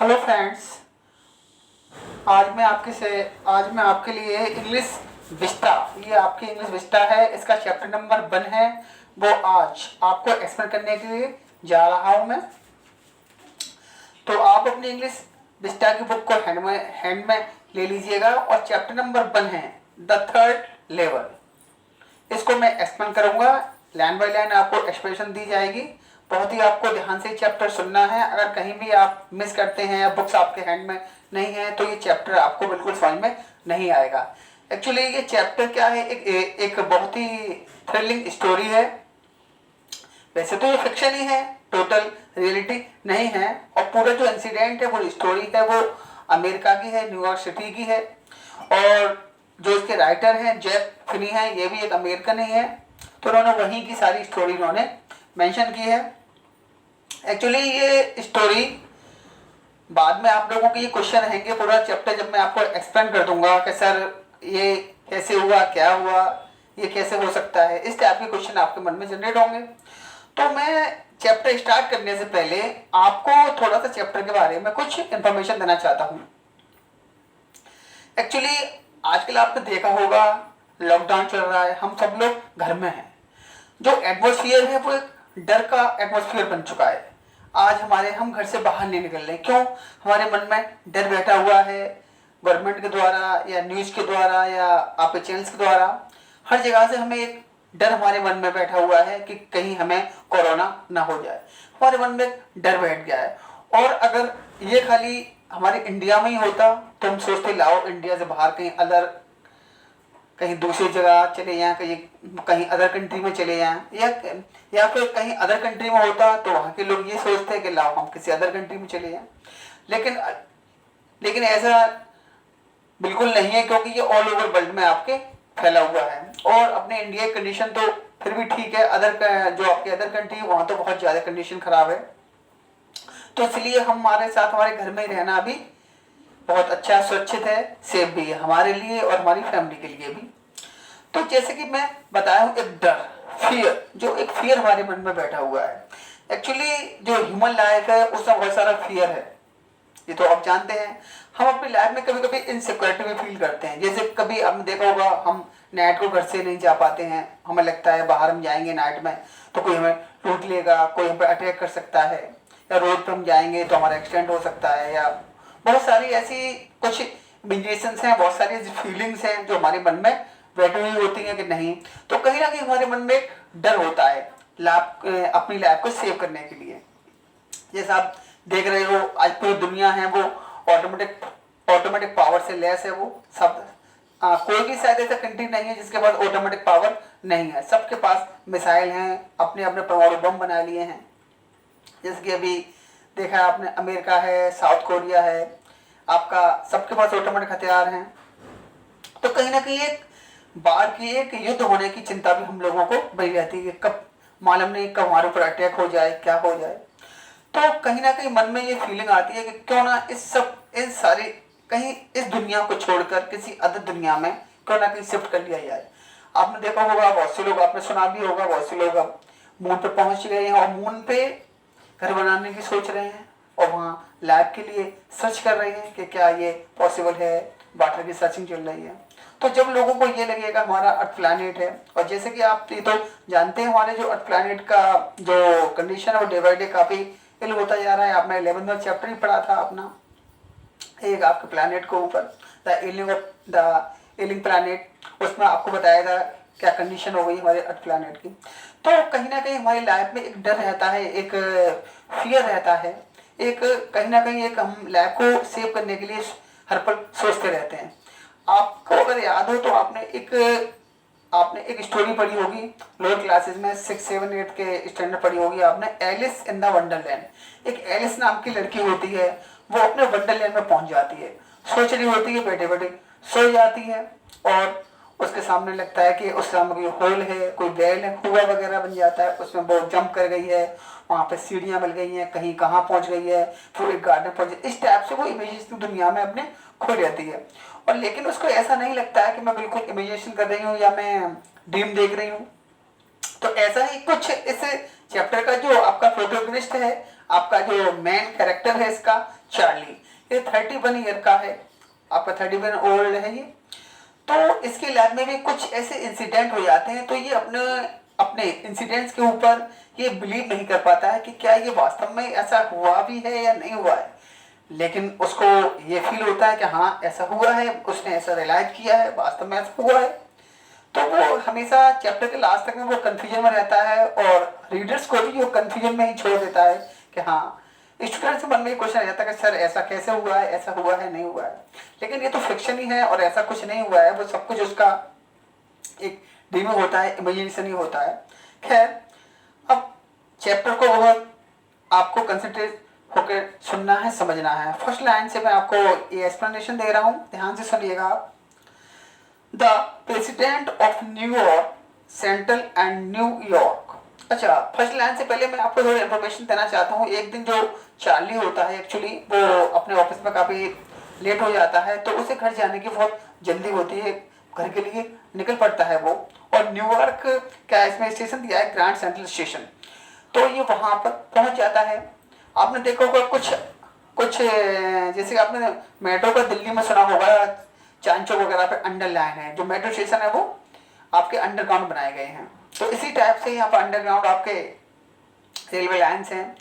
Hello friends. आज मैं आपके लिए इंग्लिश विस्टा, ये आपकी इंग्लिश विस्टा है, इसका चैप्टर नंबर 1 है, वो आज आपको एक्सप्लेन करने के लिए जा रहा हूँ मैं। तो आप अपनी इंग्लिश विस्टा की बुक को हैंड में ले लीजिएगा और चैप्टर नंबर 1 है द थर्ड लेवल, इसको मैं एक्सप्लेन करूँगा। लाइन बाय लाइन आपको एक्सप्लेनेशन दी जाएगी। बहुत ही आपको ध्यान से चैप्टर सुनना है। अगर कहीं भी आप मिस करते हैं या बुक्स आपके हैंड में नहीं है तो ये चैप्टर आपको बिल्कुल समझ में नहीं आएगा। एक्चुअली ये चैप्टर क्या है, एक बहुत ही थ्रिलिंग स्टोरी है। वैसे तो ये फिक्शन ही है, टोटल रियलिटी नहीं है। और पूरा जो इंसिडेंट है, वो स्टोरी है, वो अमेरिका की है, न्यूयॉर्क सिटी की है। और जो इसके राइटर हैं जैक फिनी है, ये भी एक अमेरिकन ही है। तो उन्होंने वहीं की सारी स्टोरी उन्होंने मेंशन की है। एक्चुअली ये स्टोरी बाद में आप लोगों के ये क्वेश्चन रहेंगे पूरा चैप्टर जब मैं आपको एक्सप्लेन कर दूंगा कि सर ये कैसे हुआ, क्या हुआ, ये कैसे हो सकता है, इस टाइप के क्वेश्चन आपके मन में जनरेट होंगे। तो मैं चैप्टर स्टार्ट करने से पहले आपको थोड़ा सा चैप्टर के बारे में कुछ इंफॉर्मेशन देना चाहता हूँ। एक्चुअली आजकल आपने देखा होगा, लॉकडाउन चल रहा है, हम सब लोग घर में हैं। जो एटमॉस्फेयर है वो एक डर का एटमॉस्फेयर बन चुका है। आज हम घर से बाहर नहीं निकल रहे। क्यों? हमारे मन में डर बैठा हुआ है, गवर्नमेंट के द्वारा या न्यूज़ के द्वारा या आपके चैनल्स के द्वारा, हर जगह से हमें एक डर हमारे मन में बैठा हुआ है कि कहीं हमें कोरोना ना हो जाए। हमारे मन में डर बैठ गया है। और अगर ये खाली हमारे इंडिया में ही होता तो हम सोचते लाओ इंडिया से बाहर कहीं दूसरी जगह चले जाएं, कहीं अदर कंट्री में चले जाएं, या फिर कहीं अदर कंट्री में होता तो वहाँ के लोग ये सोचते हैं कि लाओ हम किसी अदर कंट्री में चले जाएं। लेकिन ऐसा बिल्कुल नहीं है, क्योंकि ये ऑल ओवर वर्ल्ड में आपके फैला हुआ है। और अपने इंडिया की कंडीशन तो फिर भी ठीक है, जो आपके अदर कंट्री है वहाँ तो बहुत ज़्यादा कंडीशन खराब है। तो इसलिए हमारे साथ हमारे घर में रहना भी बहुत अच्छा, सुरक्षित है, सेफ भी है हमारे लिए और हमारी फैमिली के लिए भी। तो जैसे कि मैं बताया हूँ, एक डर, एक फियर हमारे मन में बैठा हुआ है। एक्चुअली जो ह्यूमन लाइफ है उसमें बहुत सारा फियर है, ये तो आप जानते हैं। हम अपनी लाइफ में कभी कभी इनसिक्योरिटी भी फील करते हैं। जैसे कभी आपने देखा होगा, हम नाइट को घर से नहीं जा पाते हैं, हमें लगता है बाहर हम जाएंगे नाइट में तो कोई हमें लूट लेगा, कोई हम पे अटैक कर सकता है, या रोड पर हम जाएंगे तो हमारा एक्सीडेंट हो सकता है, या बहुत सारी ऐसी कुछ इमेजिनेशंस हैं, बहुत सारी ऐसी फीलिंग्स हैं जो हमारे मन में बैठी हुई होती हैं कि नहीं। तो कहीं ना कहीं हमारे मन में एक डर होता है अपनी लाइफ को सेव करने के लिए। जैसा आप देख रहे हो, आज पूरी दुनिया है वो ऑटोमेटिक पावर से लैस है। वो सब कोई भी शायद ऐसा कंट्री नहीं है जिसके पास ऑटोमेटिक पावर नहीं है। सबके पास मिसाइल हैं, अपने अपने परमाणु बम बना लिए हैं। जैसे कि अभी देखा है आपने, अमेरिका है, साउथ कोरिया है, आपका सबके पास ऑटोमेटिक हथियार हैं। तो कहीं ना कहीं एक बाहर की एक युद्ध होने की चिंता भी हम लोगों को बनी रहती है, कब मालूम नहीं कब हमारे ऊपर अटैक हो जाए, क्या हो जाए। तो कहीं ना कहीं मन में ये फीलिंग आती है कि क्यों ना इन सारी कहीं इस दुनिया को छोड़कर किसी अदर दुनिया में क्यों ना कहीं शिफ्ट कर लिया जाए। आपने देखा होगा, बहुत से लोग, आपने सुना भी होगा, बहुत से लोग अब मून पे पहुंच गए हैं और मून पे घर बनाने की सोच रहे हैं और वहाँ लैब के लिए सर्च कर रहे हैं कि क्या ये पॉसिबल है। वाटर की सर्चिंग चल रही है। तो जब लोगों को ये लगेगा हमारा अर्थ प्लैनेट है, और जैसे कि आप ये तो जानते हैं हमारे जो अर्थ प्लैनेट का जो कंडीशन है वो डे बाई डे काफ़ी इल होता जा रहा है। आपने 11th चैप्टर ही पढ़ा था अपना, एक आपके प्लैनेट को ऊपर द एलिंग प्लैनेट, उसमें आपको बताया था क्या कंडीशन हो गई हमारे अर्थ प्लैनेट की। तो कहीं ना कहीं हमारी लाइफ में एक डर रहता है, एक फियर रहता है, एक कहीं ना कहीं एक हम लाइफ को सेव करने के लिए हर पल सोचते रहते हैं। आपको अगर याद हो तो आपने एक स्टोरी पढ़ी होगी लोअर क्लासेस में, 6, 7, 8 के स्टैंडर्ड पढ़ी होगी आपने, एलिस इन द वंडरलैंड। एक एलिस नाम की लड़की होती है, वो अपने वंडरलैंड में पहुंच जाती है, सोच रही होती है, बैठे बैठे सो जाती है और उसके सामने लगता है कि उस सामने कोई होल है, कोई वेल है, कुआं वगैरह बन जाता है, उसमें वो जंप कर गई है, वहाँ पे सीढ़ियाँ मिल गई हैं, कहीं कहाँ पहुँच गई है, फिर एक गार्डन पहुँच गई। इस टाइप से वो इमेजिनेशन दुनिया में अपने खो रहती है। और लेकिन उसको ऐसा नहीं लगता है कि मैं बिल्कुल इमेजिनेशन कर रही हूँ या मैं ड्रीम देख रही हूँ। तो ऐसा ही कुछ इस चैप्टर का जो आपका प्रोटोगनिस्ट है, आपका जो मेन कैरेक्टर है इसका, चार्ली, ये 31 ईयर का है, आपका 31 ओल्ड है ये। तो इसके लैब में भी कुछ ऐसे इंसिडेंट हो जाते हैं, तो ये अपने अपने इंसिडेंट्स के ऊपर ये बिलीव नहीं कर पाता है कि क्या ये वास्तव में ऐसा हुआ भी है या नहीं हुआ है, लेकिन उसको ये फील होता है कि हाँ ऐसा हुआ है, उसने ऐसा रियलाइज किया है, वास्तव में ऐसा हुआ है। तो वो हमेशा चैप्टर के लास्ट तक में वो कंफ्यूजन में रहता है और रीडर्स को भी वो कंफ्यूजन में ही छोड़ देता है कि हाँ, स्टूडेंट के मन में क्वेश्चन रहता है कि सर ऐसा कैसे हुआ है, ऐसा हुआ है नहीं हुआ है, लेकिन ये तो फिक्शन ही है और ऐसा कुछ नहीं हुआ है, वो सब कुछ उसका एक ड्रीम होता है, इमेजिनेशन ही होता है। खैर, अब चैप्टर को बहुत आपको कंसंट्रेट होकर सुनना है, समझना है। फर्स्ट लाइन से मैं आपको ये एक्सप्लेनेशन दे रहा हूँ, ध्यान से सुनिएगा आप। The president of New York, Central and New York. अच्छा, फर्स्ट लाइन से पहले मैं आपको थोड़ी इन्फॉर्मेशन देना चाहता हूँ। एक दिन जो चार्ली होता है एक्चुअली वो अपने ऑफिस में काफ़ी लेट हो जाता है, तो उसे घर जाने की बहुत जल्दी होती है, घर के लिए निकल पड़ता है वो। और न्यूयॉर्क का इसमें स्टेशन दिया है ग्रैंड सेंट्रल स्टेशन, तो ये वहाँ पर पहुँच जाता है। आपने देखा होगा कुछ कुछ जैसे आपने मेट्रो का दिल्ली में सुना होगा, चांद चौक वगैरह पे अंडर लाइन है, जो मेट्रो स्टेशन है वो आपके अंडरग्राउंड बनाए गए हैं। तो इसी टाइप से यहाँ पर अंडरग्राउंड आपके रेलवे लाइन्स हैं,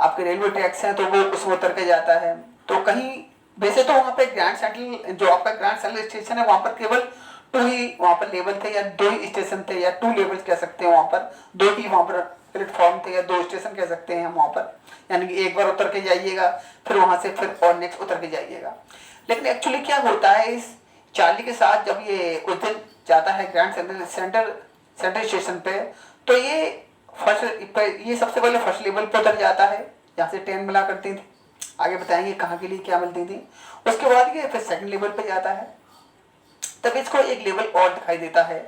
आपके रेलवे ट्रैक्स हैं, तो वो उसमें उतर के जाता है। तो कहीं वैसे तो वहाँ पे ग्रैंड सेंट्रल, जो आपका ग्रैंड सेंट्रल स्टेशन है, वहाँ पर केवल 2 ही वहाँ पर लेवल थे या 2 ही स्टेशन थे या 2 लेवल्स कह सकते हैं, वहाँ पर 2 ही वहाँ पर प्लेटफॉर्म थे या 2 स्टेशन कह सकते हैं हम वहाँ पर, यानी कि एक बार उतर के जाइएगा फिर वहाँ से फिर और नेक्स्ट उतर के जाइएगा। लेकिन एक्चुअली क्या होता है इस चार्ली के साथ, जब ये उस दिन जाता है ग्रैंड सेंट्रल स्टेशन पे, तो ये सबसे पहले फर्स्ट लेवल पे उतर जाता है, जहाँ से ट्रेन मिला करती थी, आगे बताएंगे कहाँ के लिए क्या मिलती थी। उसके बाद ये फिर सेकंड लेवल पे जाता है, तब इसको एक लेवल और दिखाई देता है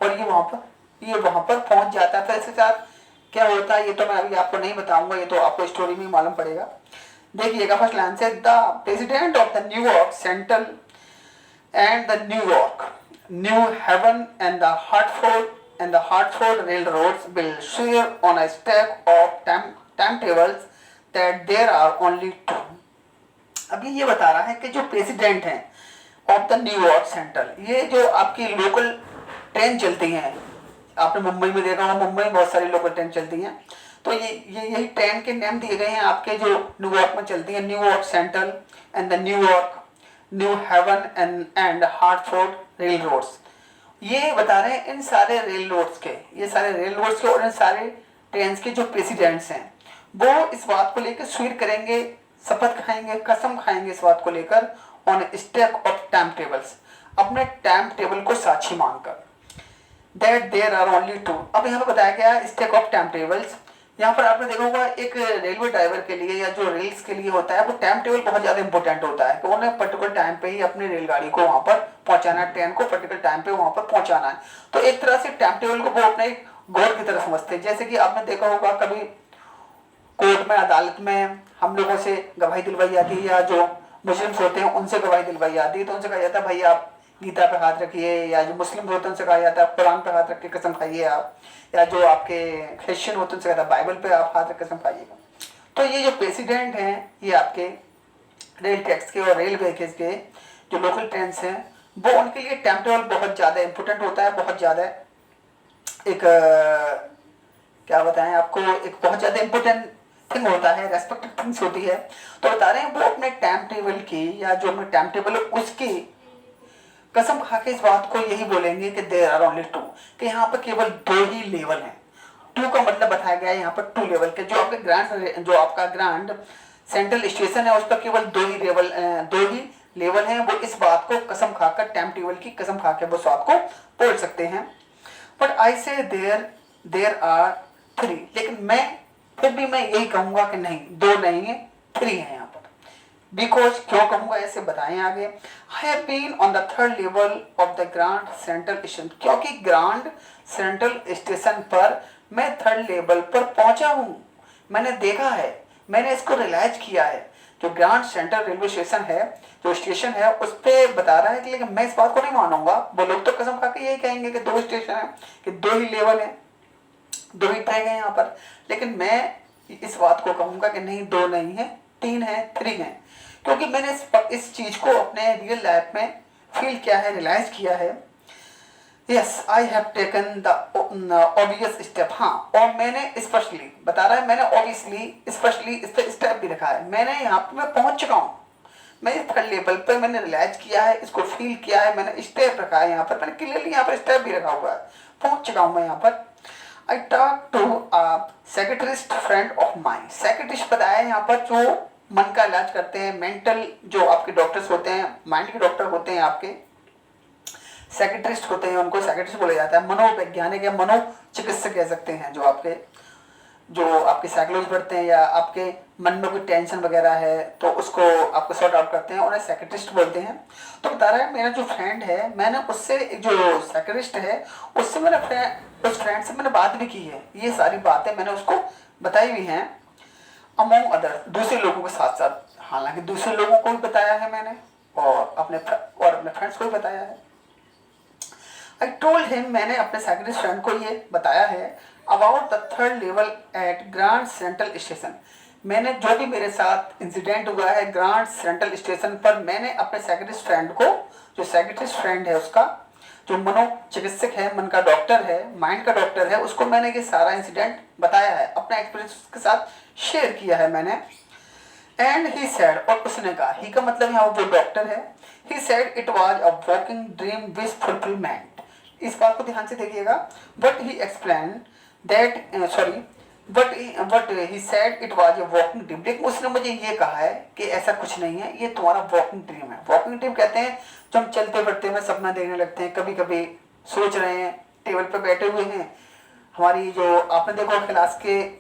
और ये वहाँ पर पहुँच जाता है। फिर इसके साथ क्या होता है ये तो मैं अभी आपको नहीं बताऊंगा, ये तो आपको स्टोरी में मालूम पड़ेगा। देखिएगा फर्स्ट लाइन से, the president of the New York Central and the New York, New Haven and the Hartford railroads will share on a stack of timetables that there are only 2। अभी ये बता रहा है कि जो प्रेसिडेंट हैं ऑफ द न्यूयॉर्क सेंट्रल, ये जो आपकी लोकल ट्रेन चलती हैं, आपने मुंबई में देखा होगा, मुंबई में बहुत सारी लोकल ट्रेन चलती हैं, तो यही ट्रेन के नाम दिए गए हैं आपके जो न्यूयॉर्क में चलती हैं, New York Central and the New York, New Haven and Hartford railroads. ये बता रहे हैं इन सारे रेल रोड्स के, और इन सारे ट्रेन के जो प्रेसिडेंट्स हैं वो इस बात को लेकर स्वीर करेंगे, शपथ खाएंगे, कसम खाएंगे इस बात को लेकर, on stack of time tables, अपने टाइम टेबल को साक्षी मानकर, दैट देयर आर ओनली 2। अब यहाँ पर बताया गया स्टैक ऑफ टाइम टेबल्स। यहाँ पर आपने देखा होगा एक रेलवे ड्राइवर के लिए या जो रेल्स के लिए होता है, वो टाइम टेबल बहुत ज़्यादा इंपॉर्टेंट होता है कि उन्हें पर्टिकुलर टाइम पे ही अपनी रेलगाड़ी को वहाँ पर पहुँचाना है, ट्रेन को पर्टिकुलर टाइम पे वहाँ पर पहुँचाना है। तो एक तरह से टाइम टेबल को वो अपने एक गॉड की तरह समझते हैं। जैसे कि आपने देखा होगा कभी कोर्ट में, अदालत में हम लोगों से गवाही दिलवाई जाती है, या जो मुस्लिम्स होते हैं उनसे गवाही दिलवाई जाती है, तो उनसे कहा जाता है भाई आप गीता पे हाथ रखिए, या जो मुस्लिम होते हैं उनसे कहा जाता है कुरान पे हाथ रख के कसम खाइए आप, या जो आपके क्रिश्चियन होते हैं उनसे कहता है बाइबल पे आप हाथ रख कसम खाइएगा। तो ये जो प्रेसिडेंट हैं ये आपके रेल टैक्स के और रेल व्हीकल्स के जो लोकल ट्रेन हैं, वो उनके लिए टाइम टेबल बहुत ज़्यादा इंपॉर्टेंट होता है, बहुत ज़्यादा एक क्या बताएं आपको, एक बहुत ज़्यादा इंपॉर्टेंट थिंग होता है, रेस्पेक्टेड थिंग्स होती है। तो बता रहे हैं वो अपने टाइम टेबल की, या जो अपने टाइम टेबल है उसकी कसम खा के इस बात को यही बोलेंगे कि देयर आर ओनली 2, कि यहाँ पर केवल 2 ही लेवल हैं। 2 का मतलब बताया गया है यहाँ पर 2 लेवल के, जो आपका ग्रैंड सेंट्रल स्टेशन है उस पर केवल 2 ही लेवल हैं। वो इस बात को कसम खाकर, टाइम टेबल की कसम खा के वो इस बात को बोल सकते हैं। बट आई से देयर आर 3, लेकिन मैं फिर भी मैं यही कहूंगा कि नहीं, 2 नहीं है, 3 है यहाँ पर। बिकॉज, क्यों कहूंगा ऐसे बताएं आगे। I have been on the 3rd level of the Grand Central Station, क्योंकि ग्रैंड सेंट्रल स्टेशन पर मैं 3rd लेवल पर पहुंचा हूँ, मैंने देखा है, मैंने इसको रियलाइज किया है। जो ग्रैंड सेंट्रल रेलवे स्टेशन है, जो स्टेशन है उस पर बता रहा है कि लेकिन मैं इस बात को नहीं मानूंगा। वो लोग तो कसम खा के यही कहेंगे कि 2 स्टेशन है, कि 2 ही लेवल है, 2 ही ट्रैक है यहाँ पर, लेकिन मैं इस बात को कहूंगा कि नहीं, 2 नहीं है, 3 है, 3 है, क्योंकि मैंने इस चीज़ को अपने रियल लाइफ में फील किया है, रियलाइज किया है। Yes, I have taken the obvious step. हाँ, और मैंने स्पेशली बता रहा है, मैंने ऑब्वियसली स्पेशली इस पर स्टेप भी रखा है। मैंने यहाँ पे मैं पहुँच चुका हूँ, मैं इस लेवल पे मैंने रियलाइज किया है, इसको फील किया है, मैंने स्टेप रखा है यहाँ पर, मैंने क्लियरली यहाँ पर स्टेप भी रखा हुआ है, पहुँच चुका हूँ मैं यहाँ पर। I talk to psychiatrist friend of mind. Psychiatrist बताया यहाँ पर जो मन का इलाज करते हैं, मेंटल जो आपके डॉक्टर्स होते हैं, माइंड के डॉक्टर होते हैं आपके, साइकेट्रिस्ट होते हैं, उनको साइकेट्रिस्ट बोला जाता है। मनोवैज्ञानिक या मनोचिकित्सक कह सकते हैं, जो आपके साइकोलॉजी पढ़ते हैं या आपके मन में कोई टेंशन वगैरह है तो उसको आपको सॉर्ट आउट करते हैं, उन्हें साइकेट्रिस्ट बोलते हैं। तो बता रहा है मेरा जो फ्रेंड है, मैंने उससे, जो साइकेट्रिस्ट है, उससे मेरा उस फ्रेंड से मैंने बात भी की है, ये सारी बातें मैंने उसको बताई हुई हैं, अमोंग अदर, दूसरे लोगों के साथ साथ। हालांकि दूसरे लोगों को भी बताया है मैंने, और अपने फ्रेंड्स को भी बताया है। आई टोल्ड हिम, मैंने अपने साइकेट्रिस्ट फ्रेंड को ये बताया है, about the 3rd level at Grand Central Station. मैंने जो भी मेरे साथ इंसिडेंट हुआ है ग्रांड सेंट्रल स्टेशन पर, मैंने अपने साइकेट्रिस्ट फ्रेंड को, जो साइकेट्रिस्ट फ्रेंड है उसका, जो मनोचिकित्सक है, मन का डॉक्टर है, माइंड का डॉक्टर है, उसको मैंने ये सारा इंसिडेंट बताया है, अपना एक्सपीरियंस के साथ शेयर किया है मैंने। एंड ही सेड, और उसने कहा, ही का मतलब यहाँ जो डॉक्टर है, he said it was a walking dream with fulfilment. इस बात को ध्यान से देखिएगा। But he explain that but he said it was a walking dream. लेकिन उसने मुझे ये कहा है कि ऐसा कुछ नहीं है, ये तुम्हारा वॉकिंग ड्रीम है। वॉकिंग ड्रीम कहते हैं जो हम चलते फिरते में सपना देखने लगते हैं, कभी कभी सोच रहे हैं, टेबल पर बैठे हुए हैं, हमारी जो आपने देखो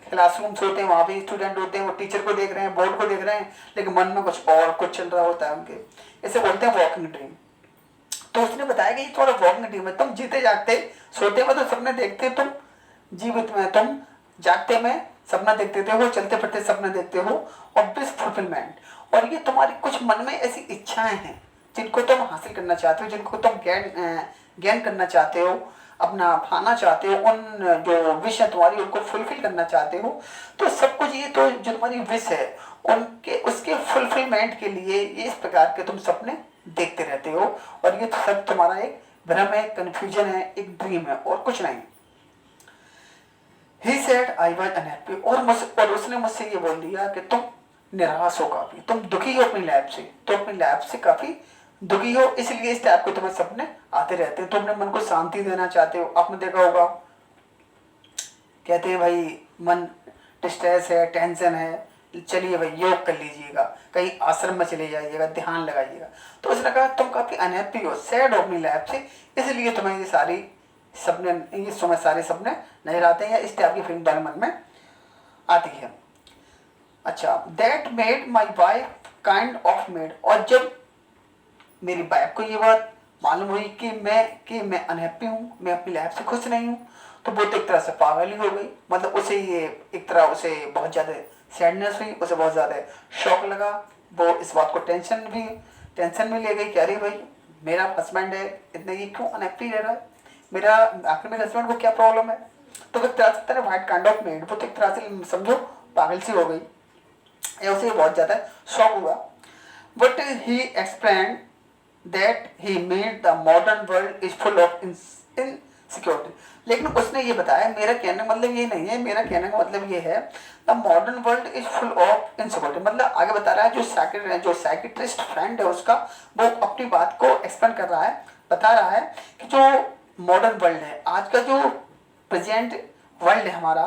क्लासरूम्स होते हैं, वहाँ पे स्टूडेंट होते हैं, वो टीचर को देख रहे हैं, बोर्ड को देख रहे हैं, लेकिन मन में कुछ और कुछ चल रहा होता है उनके, इसे बोलते हैं वॉकिंग ड्रीम। तो उसने बताया कि ये थोड़ा वॉकिंग ड्रीम है, तुम जीते जागते सोते में तो सपने देखते, तुम जीवित में तुम जागते में सपना देखते हो, चलते फिरते सपना देखते हो, और विश फुलफिलमेंट, और ये तुम्हारी कुछ मन में ऐसी इच्छाएं हैं जिनको तुम हासिल करना चाहते हो, जिनको तुम ज्ञान करना चाहते हो, अपना पाना चाहते हो, उन जो विश है तुम्हारी उनको फुलफिल करना चाहते हो। तो सब कुछ ये तो जो तुम्हारी विश है उनके उसके फुलफिलमेंट के लिए ये इस प्रकार के तुम सपने देखते रहते हो, और ये तो सब तुम्हारा एक भ्रम है, कंफ्यूजन है, एक ड्रीम है और कुछ नहीं। He said I was unhappy, और उसने मुझसे ये बोल दिया कि तुम निराश हो काफी, तुम दुखी हो अपनी लाइफ से, तुम अपनी लाइफ से काफी दुखी हो, इसलिए इस टाइप के तुम्हें सपने आते रहते हैं, तुम अपने मन को शांति देना चाहते हो। आपने देखा होगा, कहते हैं भाई मन स्ट्रेस है, टेंशन है, चलिए भाई योग कर लीजिएगा, कहीं आश्रम में चले जाइएगा, ध्यान लगाइएगा। तो उसने कहा तुम काफी अनहैप्पी हो, सैड हो अपनी लाइफ से, इसलिए तुम्हें ये सारी सपने, इस समय सारे सपने नजर आते हैं या इस टाइप की फिल्म तुम्हारे मन में आती है। अच्छा, that made my wife kind of made, और जब मेरी वाइफ को ये बात मालूम हुई कि मैं अनहैप्पी हूँ, मैं अपनी लाइफ से खुश नहीं हूँ, तो वो तो एक तरह से पागल ही हो गई। मतलब उसे ये एक तरह उसे बहुत ज़्यादा सैडनेस हुई, उसे बहुत ज़्यादा शौक लगा, वो इस बात को टेंशन में ले गई कि अरे भाई मेरा हस्बैंड है, इतने ये क्यों अनहैप्पी रह रहा है, आखिर मेरे हस्बैंड को क्या प्रॉब्लम है। तो वो तरह से वाइट काइंड ऑफ मेड, वो तो एक तरह से समझो पागल सी हो गई, या उसे बहुत ज़्यादा शौक हुआ। But he explain that he made the modern world is full of insecurity. लेकिन उसने ये बताया, मेरा कहने का मतलब ये नहीं है, मेरा कहने का मतलब ये है the modern world is full of insecurity. मतलब आगे बता रहा है जो साइकेट्रिस्ट फ्रेंड है उसका, वो अपनी बात को एक्सप्लेन कर रहा है, बता रहा है कि जो मॉडर्न वर्ल्ड है, आज का जो प्रेजेंट वर्ल्ड है हमारा,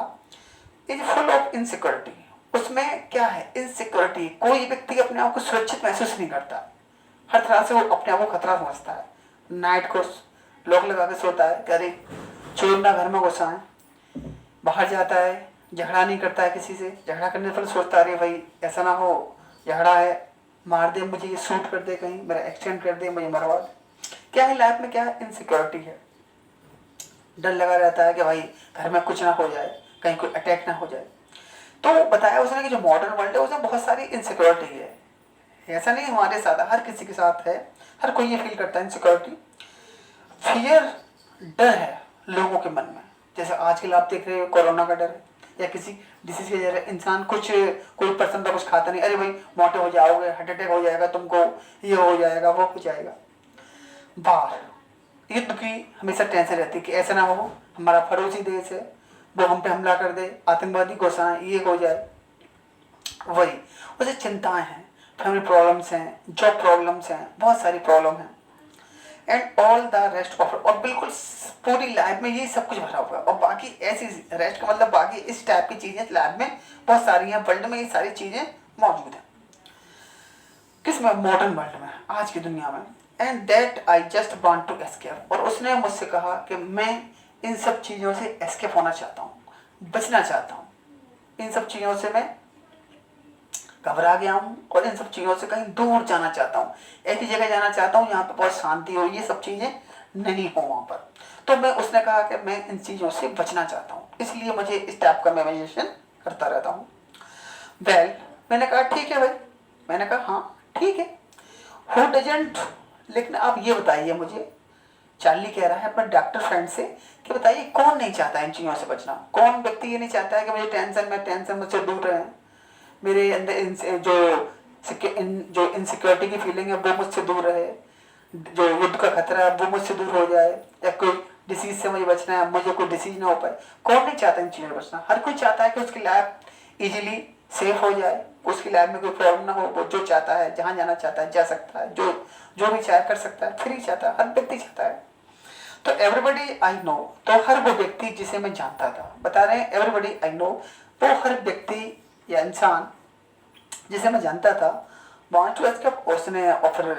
इज फुल ऑफ इनसिक्योरिटी। उसमें क्या है, इनसिक्योरिटी, कोई व्यक्ति अपने आप को सुरक्षित महसूस नहीं करता, हर तरह से वो अपने आप को खतरा समझता है। नाइट को लॉक लगा के सोता है कि अरे चोर ना घर में घुसा है, बाहर जाता है, झगड़ा नहीं करता है किसी से, झगड़ा करने पर सोचता है अरे भाई ऐसा ना हो, झगड़ा है, मार दे मुझे, ये शूट कर दे, कहीं मेरा एक्सीडेंट कर दे, मुझे मरवा दे। क्या है लाइफ में, क्या है, इनसिक्योरिटी है, डर लगा रहता है कि भाई घर में कुछ ना हो जाए, कहीं कोई अटैक ना हो जाए। तो बताया उसने कि जो मॉडर्न वर्ल्ड है उसमें बहुत सारी इनसिक्योरिटी है, ऐसा नहीं हमारे साथ, हर किसी के साथ है, हर कोई ये फील करता है इनसिक्योरिटी। फियर, डर है लोगों के मन में, जैसे आजकल आप देख रहे हो कोरोना का डर है, या किसी डिसीज की वजह से इंसान कुछ, कोई पर्सन तो कुछ खाता नहीं, अरे भाई मोटे हो जाओगे, हार्ट अटैक हो जाएगा तुमको, ये हो जाएगा वो हो जाएगा। बाहर युद्ध की हमेशा टेंशन रहती है कि ऐसा ना हो हमारा पड़ोसी देश है वो हम पे हमला कर दे, आतंकवादी घुसाएं, ये हो जाए, वही उसे चिंताएं हैं, फैमिली प्रॉब्लम्स हैं, जॉब प्रॉब्लम्स हैं, बहुत सारी प्रॉब्लम हैं and all the rest of, और बिल्कुल पूरी लाइफ में ये सब कुछ भरा हुआ है। और बाकी ऐसी रेस्ट का मतलब बाकी इस टाइप की चीजें लाइफ में बहुत सारी हैं, वर्ल्ड में ये सारी चीजें मौजूद हैं, किस में, मॉडर्न वर्ल्ड में, आज की दुनिया में। And that I just want to escape, और उसने मुझसे कहा कि मैं इन सब चीज़ों से एस्केप होना चाहता हूँ, बचना चाहता हूँ, इन सब चीज़ों से मैं घबरा गया हूँ और इन सब चीज़ों से कहीं दूर जाना चाहता हूँ, ऐसी जगह जाना चाहता हूँ जहाँ पे बहुत शांति हो, ये सब चीज़ें नहीं हो वहाँ पर। तो मैं, उसने कहा कि मैं इन चीज़ों से बचना चाहता हूँ, इसलिए मुझे इस टाइप का मेडिटेशन करता रहता हूँ। वेल, मैंने कहा ठीक है भाई, मैंने कहा हाँ ठीक है, हु डजंट। लेकिन आप ये बताइए मुझे, चार्ली कह रहा है अपने डॉक्टर फ्रेंड से कि बताइए कौन नहीं चाहता इन चीज़ों से बचना, कौन व्यक्ति ये नहीं चाहता है कि मुझे टेंशन मुझसे दूर रहे, मेरे अंदर जो इनसिक्योरिटी की फीलिंग है वो मुझसे दूर रहे, जो युद्ध का खतरा है वो मुझसे दूर हो जाए, या कोई डिसीज से मुझे बचना है, मुझे कोई डिसीज ना हो पाए। कौन नहीं चाहता इन चीज़ों से बचना, हर कोई चाहता है कि उसकी लाइफ इजीली सेफ हो जाए, उसकी लाइफ में कोई प्रॉब्लम ना हो, वो जो चाहता है, जहाँ जाना चाहता है जा सकता है, जो भी चाहे कर सकता है, फ्री चाहता है, हर व्यक्ति चाहता है। तो एवरीबडी आई नो, तो हर वो व्यक्ति जिसे मैं जानता था, बता रहे हैं एवरीबडी आई नो, वो हर व्यक्ति या इंसान जिसे मैं जानता था वांट टू एस्केप, उसने ऑफर।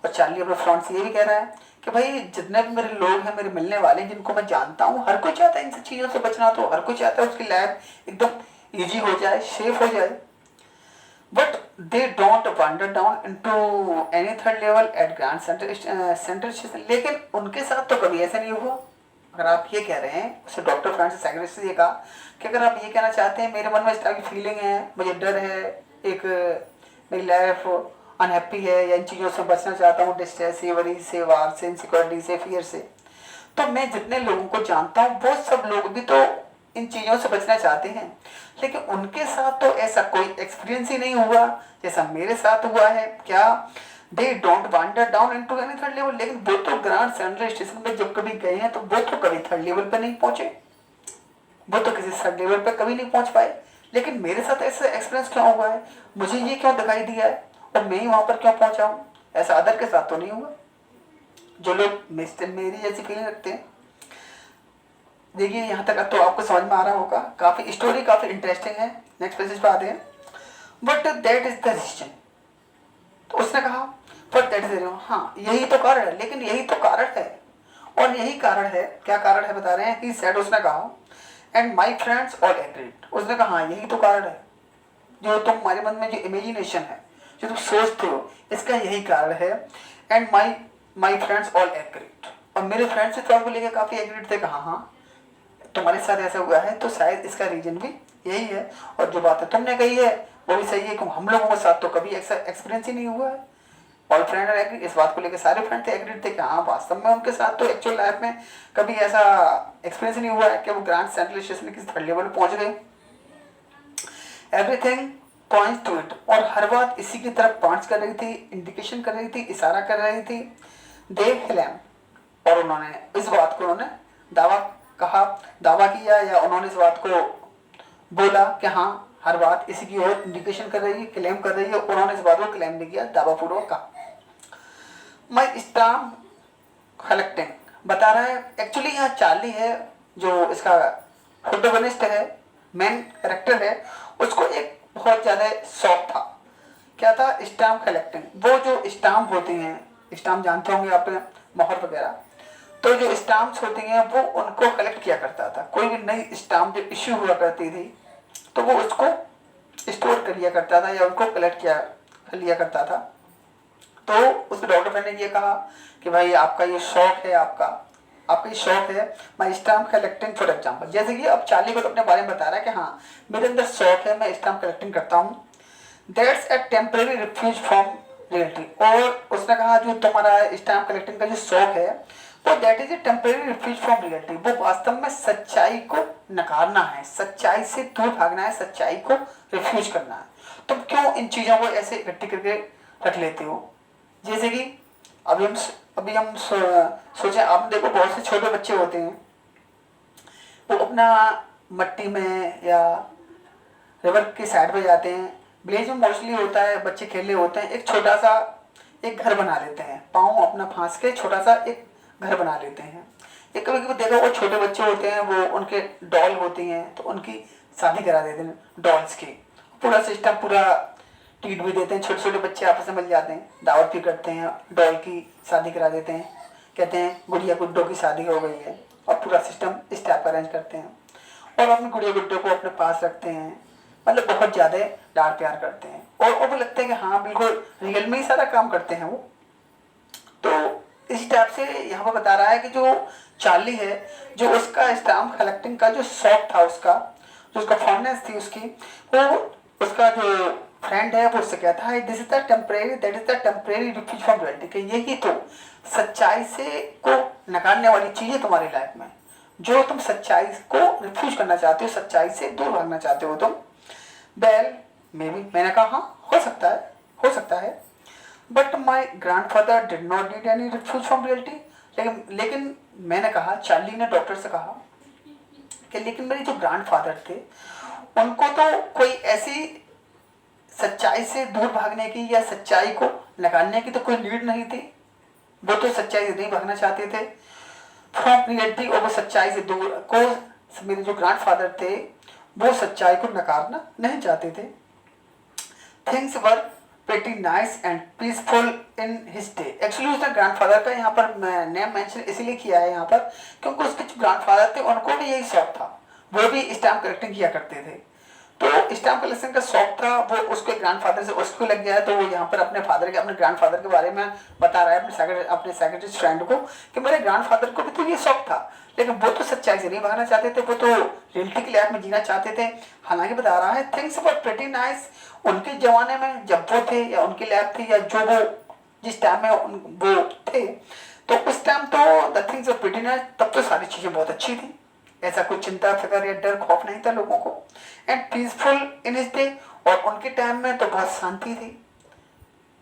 और चार्ली अपने फ्रेंड से ये भी कह रहा है कि भाई जितने भी मेरे लोग हैं, मेरे मिलने वाले जिनको मैं जानता हूँ, हर कोई चाहता है इन सब चीज़ों से बचना, तो हर कोई चाहता है उसकी लाइफ एकदम ईजी हो जाए, सेफ हो जाए, but they don't wander down into any third level at Grand Centre Station. लेकिन उनके साथ तो कभी ऐसा नहीं हुआ। अगर आप ये कह रहे हैं, उसे डॉक्टर फ्रांसिस साइकियाट्रिस्ट ने ये कहा कि अगर आप ये कहना चाहते हैं मेरे मन में इस तरह की फीलिंग है, मुझे डर है, एक मेरी लाइफ अनहैप्पी है, या इन चीज़ों से बचना चाहता हूँ, डिस्ट्रेस से, वरी से, वार से, इनसिक्योरिटी से, फियर से, तो मैं जितने लोगों को जानता हूँ वो सब लोग भी तो इन चीज़ों से बचना चाहते हैं, लेकिन उनके साथ तो ऐसा कोई एक्सपीरियंस ही नहीं हुआ जैसा मेरे साथ हुआ है। क्या दे don't wander down into any third level, लेकिन वो तो ग्रांड सेंट्रल स्टेशन पे जब कभी गए हैं तो वो तो कभी थर्ड लेवल पे नहीं पहुंचे, वो तो किसी थर्ड लेवल पे कभी नहीं पहुंच पाए। लेकिन मेरे साथ ऐसा एक्सपीरियंस क्यों हुआ है, मुझे ये क्यों दिखाई दिया है और मैं ही वहां पर क्यों पहुंचा हूँ? ऐसा अदर के साथ तो नहीं हुआ, जो लोग मेरी जैसी फीलिंग रखते हैं। देखिए यहाँ तक तो आपको समझ में आ रहा होगा, काफी स्टोरी काफी इंटरेस्टिंग है। नेक्स्ट पेज पे आते हैं। But that is the reason, तो उसने कहा बट दैट इज, हाँ यही तो कारण है, लेकिन यही तो कारण है, और यही कारण है। क्या कारण है बता रहे हैं, ही सेड, उसने कहा and my friends all agreed, उसने कहा हाँ यही तो कारण है, जो तुम्हारे मन में जो इमेजिनेशन है, जो तुम सोचते हो, इसका यही कारण है। And my friends all agreed, और मेरे फ्रेंड्स इस बात को लेकर काफी एग्रीड थे, कहा हाँ तुम्हारे साथ ऐसा हुआ है तो शायद इसका रीजन भी यही है, और जो बात है तुमने कही है वो भी सही है कि हम लोगों के साथ तो कभी ऐसा एक्सपीरियंस ही नहीं हुआ है। ऑल फ्रेंड एग्री, इस बात को लेकर सारे फ्रेंड थे एग्रीड थे कि हाँ वास्तव में उनके साथ तो एक्चुअल लाइफ में कभी ऐसा एक्सपीरियंस नहीं हुआ है कि वो ग्रांड सेंट्रल स्टेशन किसी थर्ड लेवल पहुंच गए। एवरीथिंग पॉइंट्स टू इट, और हर बात इसी की तरफ पॉइंट्स कर रही थी, इंडिकेशन कर रही थी, इशारा कर रही थी। दे क्लेम, और उन्होंने इस बात को उन्होंने दावा किया, या उन्होंने इस बात को बोला कि हाँ हर बात इसी की ओर इंडिकेशन कर रही है, क्लेम कर रही है। उन्होंने इस बात को क्लेम भी किया, दावा पूर्वक कहा। मैं स्टाम कलेक्टिंग बता रहा है, एक्चुअली यहाँ चार्ली है जो इसका प्रोटोगनिस्ट है, मेन कैरेक्टर है, उसको एक बहुत ज्यादा शौक था। क्या था? Stamp collecting. वो जो स्टाम्प होती हैं, स्टाम्प जानते होंगे आप, मोहर वगैरह, तो जो स्टाम्प्स होती हैं वो उनको कलेक्ट किया करता था। कोई भी नई स्टाम्प जब इश्यू हुआ करती थी तो वो उसको स्टोर कर लिया करता था या उनको कलेक्ट किया कर लिया करता था। तो उस डॉक्टर फ्रेंड ने ये कहा कि भाई आपका ये शौक है, आपका ये शौक है, मैं स्टाम्प कलेक्टिंग फॉर एग्जाम्पल। जैसे कि अब चार्ली को तो अपने बारे में बता रहा है कि हाँ मेरे अंदर शौक है, मैं स्टाम्प कलेक्टिंग करता हूँ। That's a temporary refuse from reality. और उसने कहा जो तुम्हारा स्टाम्प कलेक्टिंग का जो शौक है वो that is a temporary refuse from reality, वो वास्तव में सच्चाई को नकारना है, सच्चाई से दूर भागना है, सच्चाई को रिफ्यूज करना है। तुम क्यों इन चीज़ों को ऐसे इकट्ठी करके रख लेते हो? जैसे कि अभी हम सोचें, आप देखो बहुत से छोटे बच्चे होते हैं, वो अपना मट्टी में या रिवर के साइड पे जाते हैं, विलेज में मोस्टली होता है, बच्चे खेल रहे होते हैं, एक छोटा सा एक घर बना लेते हैं, पाँव अपना फांस के छोटा सा एक घर बना लेते हैं। एक कभी कभी देखो वो छोटे बच्चे होते हैं, वो उनके डॉल होती हैं तो उनकी शादी करा देते हैं डॉल्स की, पूरा सिस्टम पूरा ट्रीट भी देते हैं, छोटे छोटे बच्चे आपस में मिल जाते हैं, दावत भी करते हैं, डॉल की शादी करा देते हैं, कहते हैं गुड़िया गुड्डों की शादी हो गई है, और पूरा सिस्टम इस टाइप अरेंज करते हैं और अपने गुड़िया गुड्डों को अपने पास रखते हैं, मतलब बहुत ज़्यादा लाड प्यार करते हैं और वो लगता है कि हाँ बिल्कुल रियल में ही सारा काम करते हैं वो। तो इस टाइप से यहाँ पर बता रहा है कि जो चार्ली है, जो उसका स्टाम्प कलेक्टिंग का जो शौक था, उसका जो उसका फॉन्डनेस थी उसकी, वो उसका जो फ्रेंड है वो उससे कहता है this is the temporary, that is the temporary refuse from reality, कि यही तो सच्चाई से को नकारने वाली चीज़ है तुम्हारी लाइफ में, जो तुम सच्चाई को रिफ्यूज करना चाहते हो, सच्चाई से दूर भागना चाहते हो तुम। वेल मे बी, मैंने कहा हाँ हो सकता है, but my grandfather did not need any refuse from reality. लेकिन मैंने कहा, चार्ली ने डॉक्टर से कहा कि लेकिन मेरे जो ग्रैंडफादर थे उनको तो कोई ऐसी सच्चाई से दूर भागने की या सच्चाई को नकारने की तो कोई नीड नहीं थी, वो तो सच्चाई से नहीं भागना चाहते थे फ्रॉम रियलिटी, और वो सच्चाई से दूर को, मेरे जो ग्रैंडफादर थे वो सच्चाई को नकारना नहीं चाहते थे। Things were pretty nice and peaceful in his day. Actually उसने ग्रैंडफादर का यहाँ पर नेम मेंशन इसीलिए किया है यहाँ पर क्योंकि उसके जो ग्रैंडफादर थे उनको भी यही शौक था, वो भी स्टैम्प कलेक्टिंग किया करते थे। तो स्टैम्प कलेक्शन का शौक था, वो उसके ग्रैंडफादर से उसको लग गया है, तो वो यहाँ पर अपने फादर के, अपने ग्रैंडफादर के बारे में बता रहा है अपने सेक्रेटरी फ्रेंड को कि मेरे ग्रैंडफादर को भी तो ये शौक था, लेकिन वो तो सच्चाई से नहीं भागना चाहते थे, वो तो रियलिटी की लाइफ में जीना चाहते थे। हालांकि बता रहा है थिंग्स वर प्रीटी नाइस, उनके जमाने में जब वो थे या उनकी लाइफ थी या जो वो जिस टाइम में वो थे, तो उस टाइम तो the things were pretty nice, तब तो सारी चीज़ें बहुत अच्छी थी, ऐसा कोई चिंता फिक्र या डर खौफ नहीं था लोगों को। And peaceful in his day, और उनके टाइम में तो बहुत शांति थी।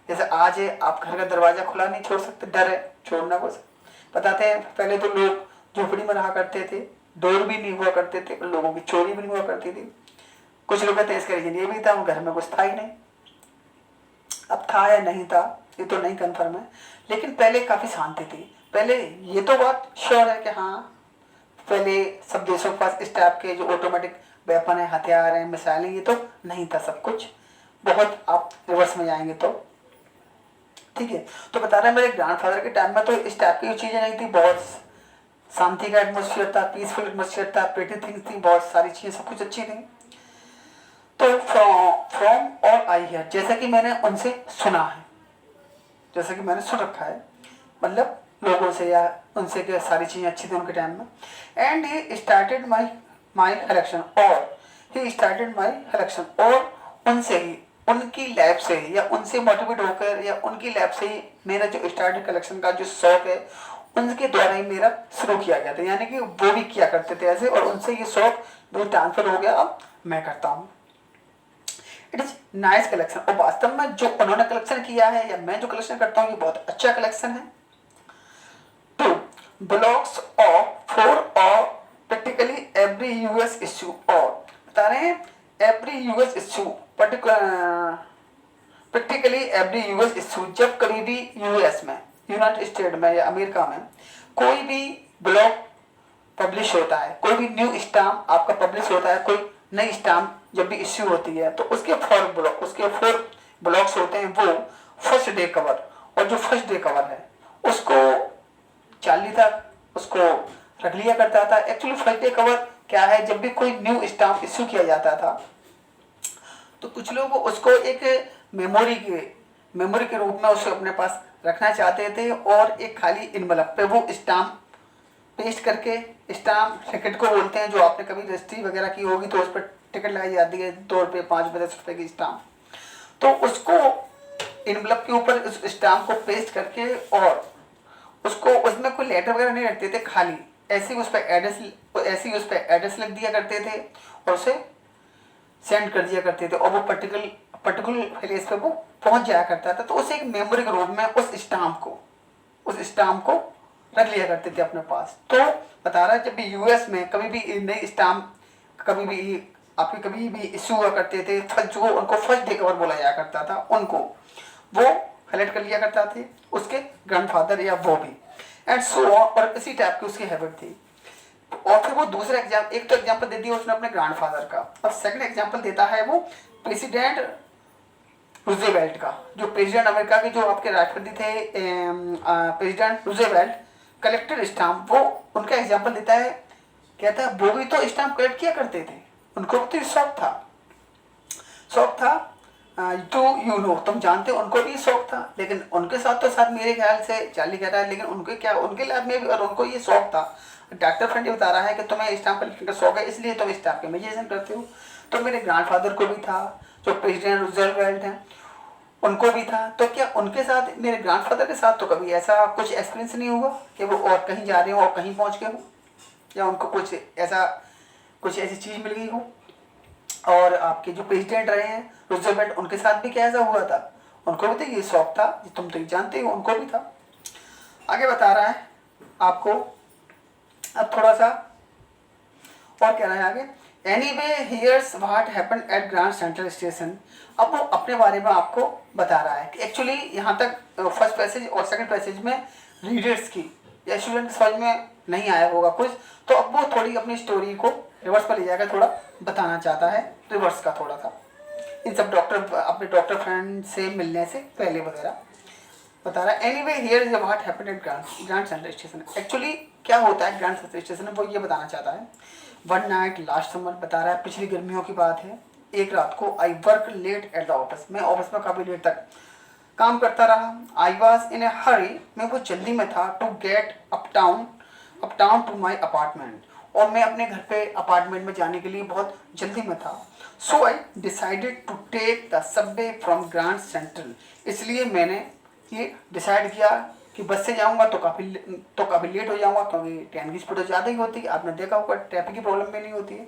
जैसे आज है, आप घर का दरवाजा खुला नहीं छोड़ सकते, डर है छोड़ना कुछ। बताते हैं पहले तो लोग झोपड़ी में रहा करते थे, डोर भी नहीं हुआ करते थे, लोगों की चोरी भी नहीं हुआ करती थी। कुछ लोग कहते हैं इसका रीजन ये भी था घर में कुछ था ही नहीं, अब था या नहीं था ये तो नहीं कन्फर्म है, लेकिन पहले काफ़ी शांति थी। पहले ये तो बात श्योर है कि हाँ पहले सब देशों के पास इस टाइप के जो ऑटोमेटिक वेपन है, हथियार हैं, मिसाइलें, ये तो नहीं था सब कुछ, बहुत आप रिवर्स में जाएंगे तो ठीक है। तो बता रहे हैं मेरे ग्रैंडफादर के टाइम में तो इस टाइप की चीज़ें नहीं थी, बहुत शांति का एटमोसफियर था, पीसफुल एटमोसफियर था, प्रीटी थिंग्स थी, बहुत सारी चीज़ें सब कुछ अच्छी थी। तो फ्रॉम और आई हियर, जैसा कि मैंने उनसे सुना है, जैसा कि मैंने सुन रखा है, मतलब लोगों से या उनसे कि सारी चीज़ें अच्छी थी उनके टाइम में। And he started my collection, और ही स्टार्टेड माई कलेक्शन, और उनसे ही, उनकी लैब से ही या उनसे मोटिवेट होकर या उनकी लैब से ही मेरा जो स्टार्टेड कलेक्शन का जो शौक है उनके द्वारा ही मेरा शुरू किया गया था, यानी कि वो भी किया करते थे ऐसे, और उनसे ये शौक जो ट्रांसफर हो गया अब मैं करता हूँ। इट इज नाइस कलेक्शन, और वास्तव में जो उन्होंने कलेक्शन किया है या मैं जो कलेक्शन करता हूँ ये बहुत अच्छा कलेक्शन है। तो ब्लॉक्स ऑफ फॉर और प्रैक्टिकली एवरी यूएस इश्यू, और बता रहे हैं every US issue practically every US issue, जब कभी भी यूएस में, यूनाइटेड स्टेट में या अमेरिका में कोई भी ब्लॉक पब्लिश होता है, कोई भी न्यू स्टाम्प आपका पब्लिश होता है, कोई नई स्टाम्प जब भी इश्यू होती है, तो उसके 4 ब्लॉक्स होते हैं, वो फर्स्ट डे कवर, और जो फर्स्ट डे कवर है उसको चार्ली तक उसको रख लिया करता था। एक्चुअली फर्स्ट डे कवर क्या है, जब भी कोई न्यू स्टाम्प इश्यू किया जाता था तो कुछ लोग उसको एक मेमोरी के रूप में उसे अपने पास रखना चाहते थे, और एक खाली इनवलप पे वो स्टाम्प पेस्ट करके, स्टाम्प टिकट को बोलते हैं, जो आपने कभी रजिस्ट्री वगैरह की होगी तो उस पर टिकट लगाई जाती है 2 रुपये 5 रुपये 10 रुपये की स्टाम्प, तो उसको इनवलप के ऊपर उस स्टाम्प को पेस्ट करके और उसको उसमें कोई लेटर वगैरह नहीं रखते थे, खाली ऐसे ही उस पर एड्रेस लिख दिया करते थे और उसे सेंड कर दिया करते थे, और वो पर्टिकुलर प्लेस पे वो पहुंच जाया करता था। तो उसे एक मेमोरी के रूप में उस स्टाम्प को रख लिया करते थे अपने पास। तो बता रहा है जब भी यूएस में कभी भी नई स्टाम्प कभी भी इश्यू हुआ करते थे, जो उनको फर्स्ट डे कवर बोला जाया करता था, उनको वो कलेक्ट कर लिया करता थे उसके ग्रैंडफादर या वो भी, एंड सो और इसी टाइप की उसकी हैबिट थी। और फिर वो दूसरा एक तो एग्जाम्पल दे दिया उसने अपने ग्रैंडफादर का, और सेकंड एग्जाम्पल देता है वो प्रेसिडेंट रूजेवेल्ट का, जो प्रेसिडेंट अमेरिका के जो आपके राष्ट्रपति थे, प्रेसिडेंट रूजेवेल्ट, कलेक्टर स्टाम्प, वो उनका एग्जाम्पल देता है। कहता है वो भी तो स्टाम्प कलेक्ट किया करते थे, उनको भी तो शौक था टू यू नो, तुम जानते हो उनको भी शौक था, लेकिन उनके साथ तो साथ मेरे ख्याल से चार्ली कह रहा है, लेकिन उनके लाइफ में भी और उनको ये शौक था। डॉक्टर फ्रेंड ये बता रहा है कि तुम्हें स्टाम्प कलेक्शन का शौक है, इसलिए तुम स्टाम्प के इमेजिनेशन करते हो। तो मेरे ग्रैंडफादर को भी था, जो प्रेसिडेंट रूजवेल्ट हैं उनको भी था। तो क्या उनके साथ, मेरे ग्रैंडफादर के साथ तो कभी ऐसा कुछ एक्सपीरियंस नहीं हुआ कि वो और कहीं जा रहे हो और कहीं पहुंच गए हो, या उनको कुछ ऐसी चीज़ मिल गई हो। और आपके जो प्रेसिडेंट रहे हैं रूजवेल्ट, उनके साथ भी क्या ऐसा हुआ था, उनको भी तो ये शौक था, तुम तो जानते हो उनको भी था। आगे बता रहा है आपको, अब थोड़ा सा और कह रहा है आगे, anyway here's what happened at Grand Central Station. अब वो अपने बारे में आपको बता रहा है कि एक्चुअली यहाँ तक फर्स्ट पैसेज और सेकंड पैसेज में रीडर्स की या स्टूडेंट समझ में नहीं आया होगा कुछ, तो अब वो थोड़ी अपनी स्टोरी को रिवर्स पर ले जाकर थोड़ा बताना चाहता है, रिवर्स का थोड़ा सा इन सब अपने डॉक्टर फ्रेंड से मिलने से पहले वगैरह बता रहा है। Anyway here is what happened at Grand Central station. Actually क्या होता है ग्रैंड सेंट्रल स्टेशन में, वो ये बताना चाहता है। वन नाइट लास्ट समर, बता रहा है पिछली गर्मियों की बात है, एक रात को I work late at the office, मैं ऑफिस में काफ़ी लेट तक काम करता रहा। आई वॉज इन ए हरी, मैं वो जल्दी में था, to get uptown to my apartment, और मैं अपने घर पे अपार्टमेंट में जाने के लिए बहुत जल्दी में था। So I decided to take the subway from Grand Central, इसलिए मैंने ये डिसाइड किया कि बस से जाऊंगा तो काफ़ी लेट हो जाऊंगा, क्योंकि ट्रेन की स्पीड तो ज़्यादा ही होती है, आपने देखा होगा ट्रैफिक की प्रॉब्लम भी नहीं होती है।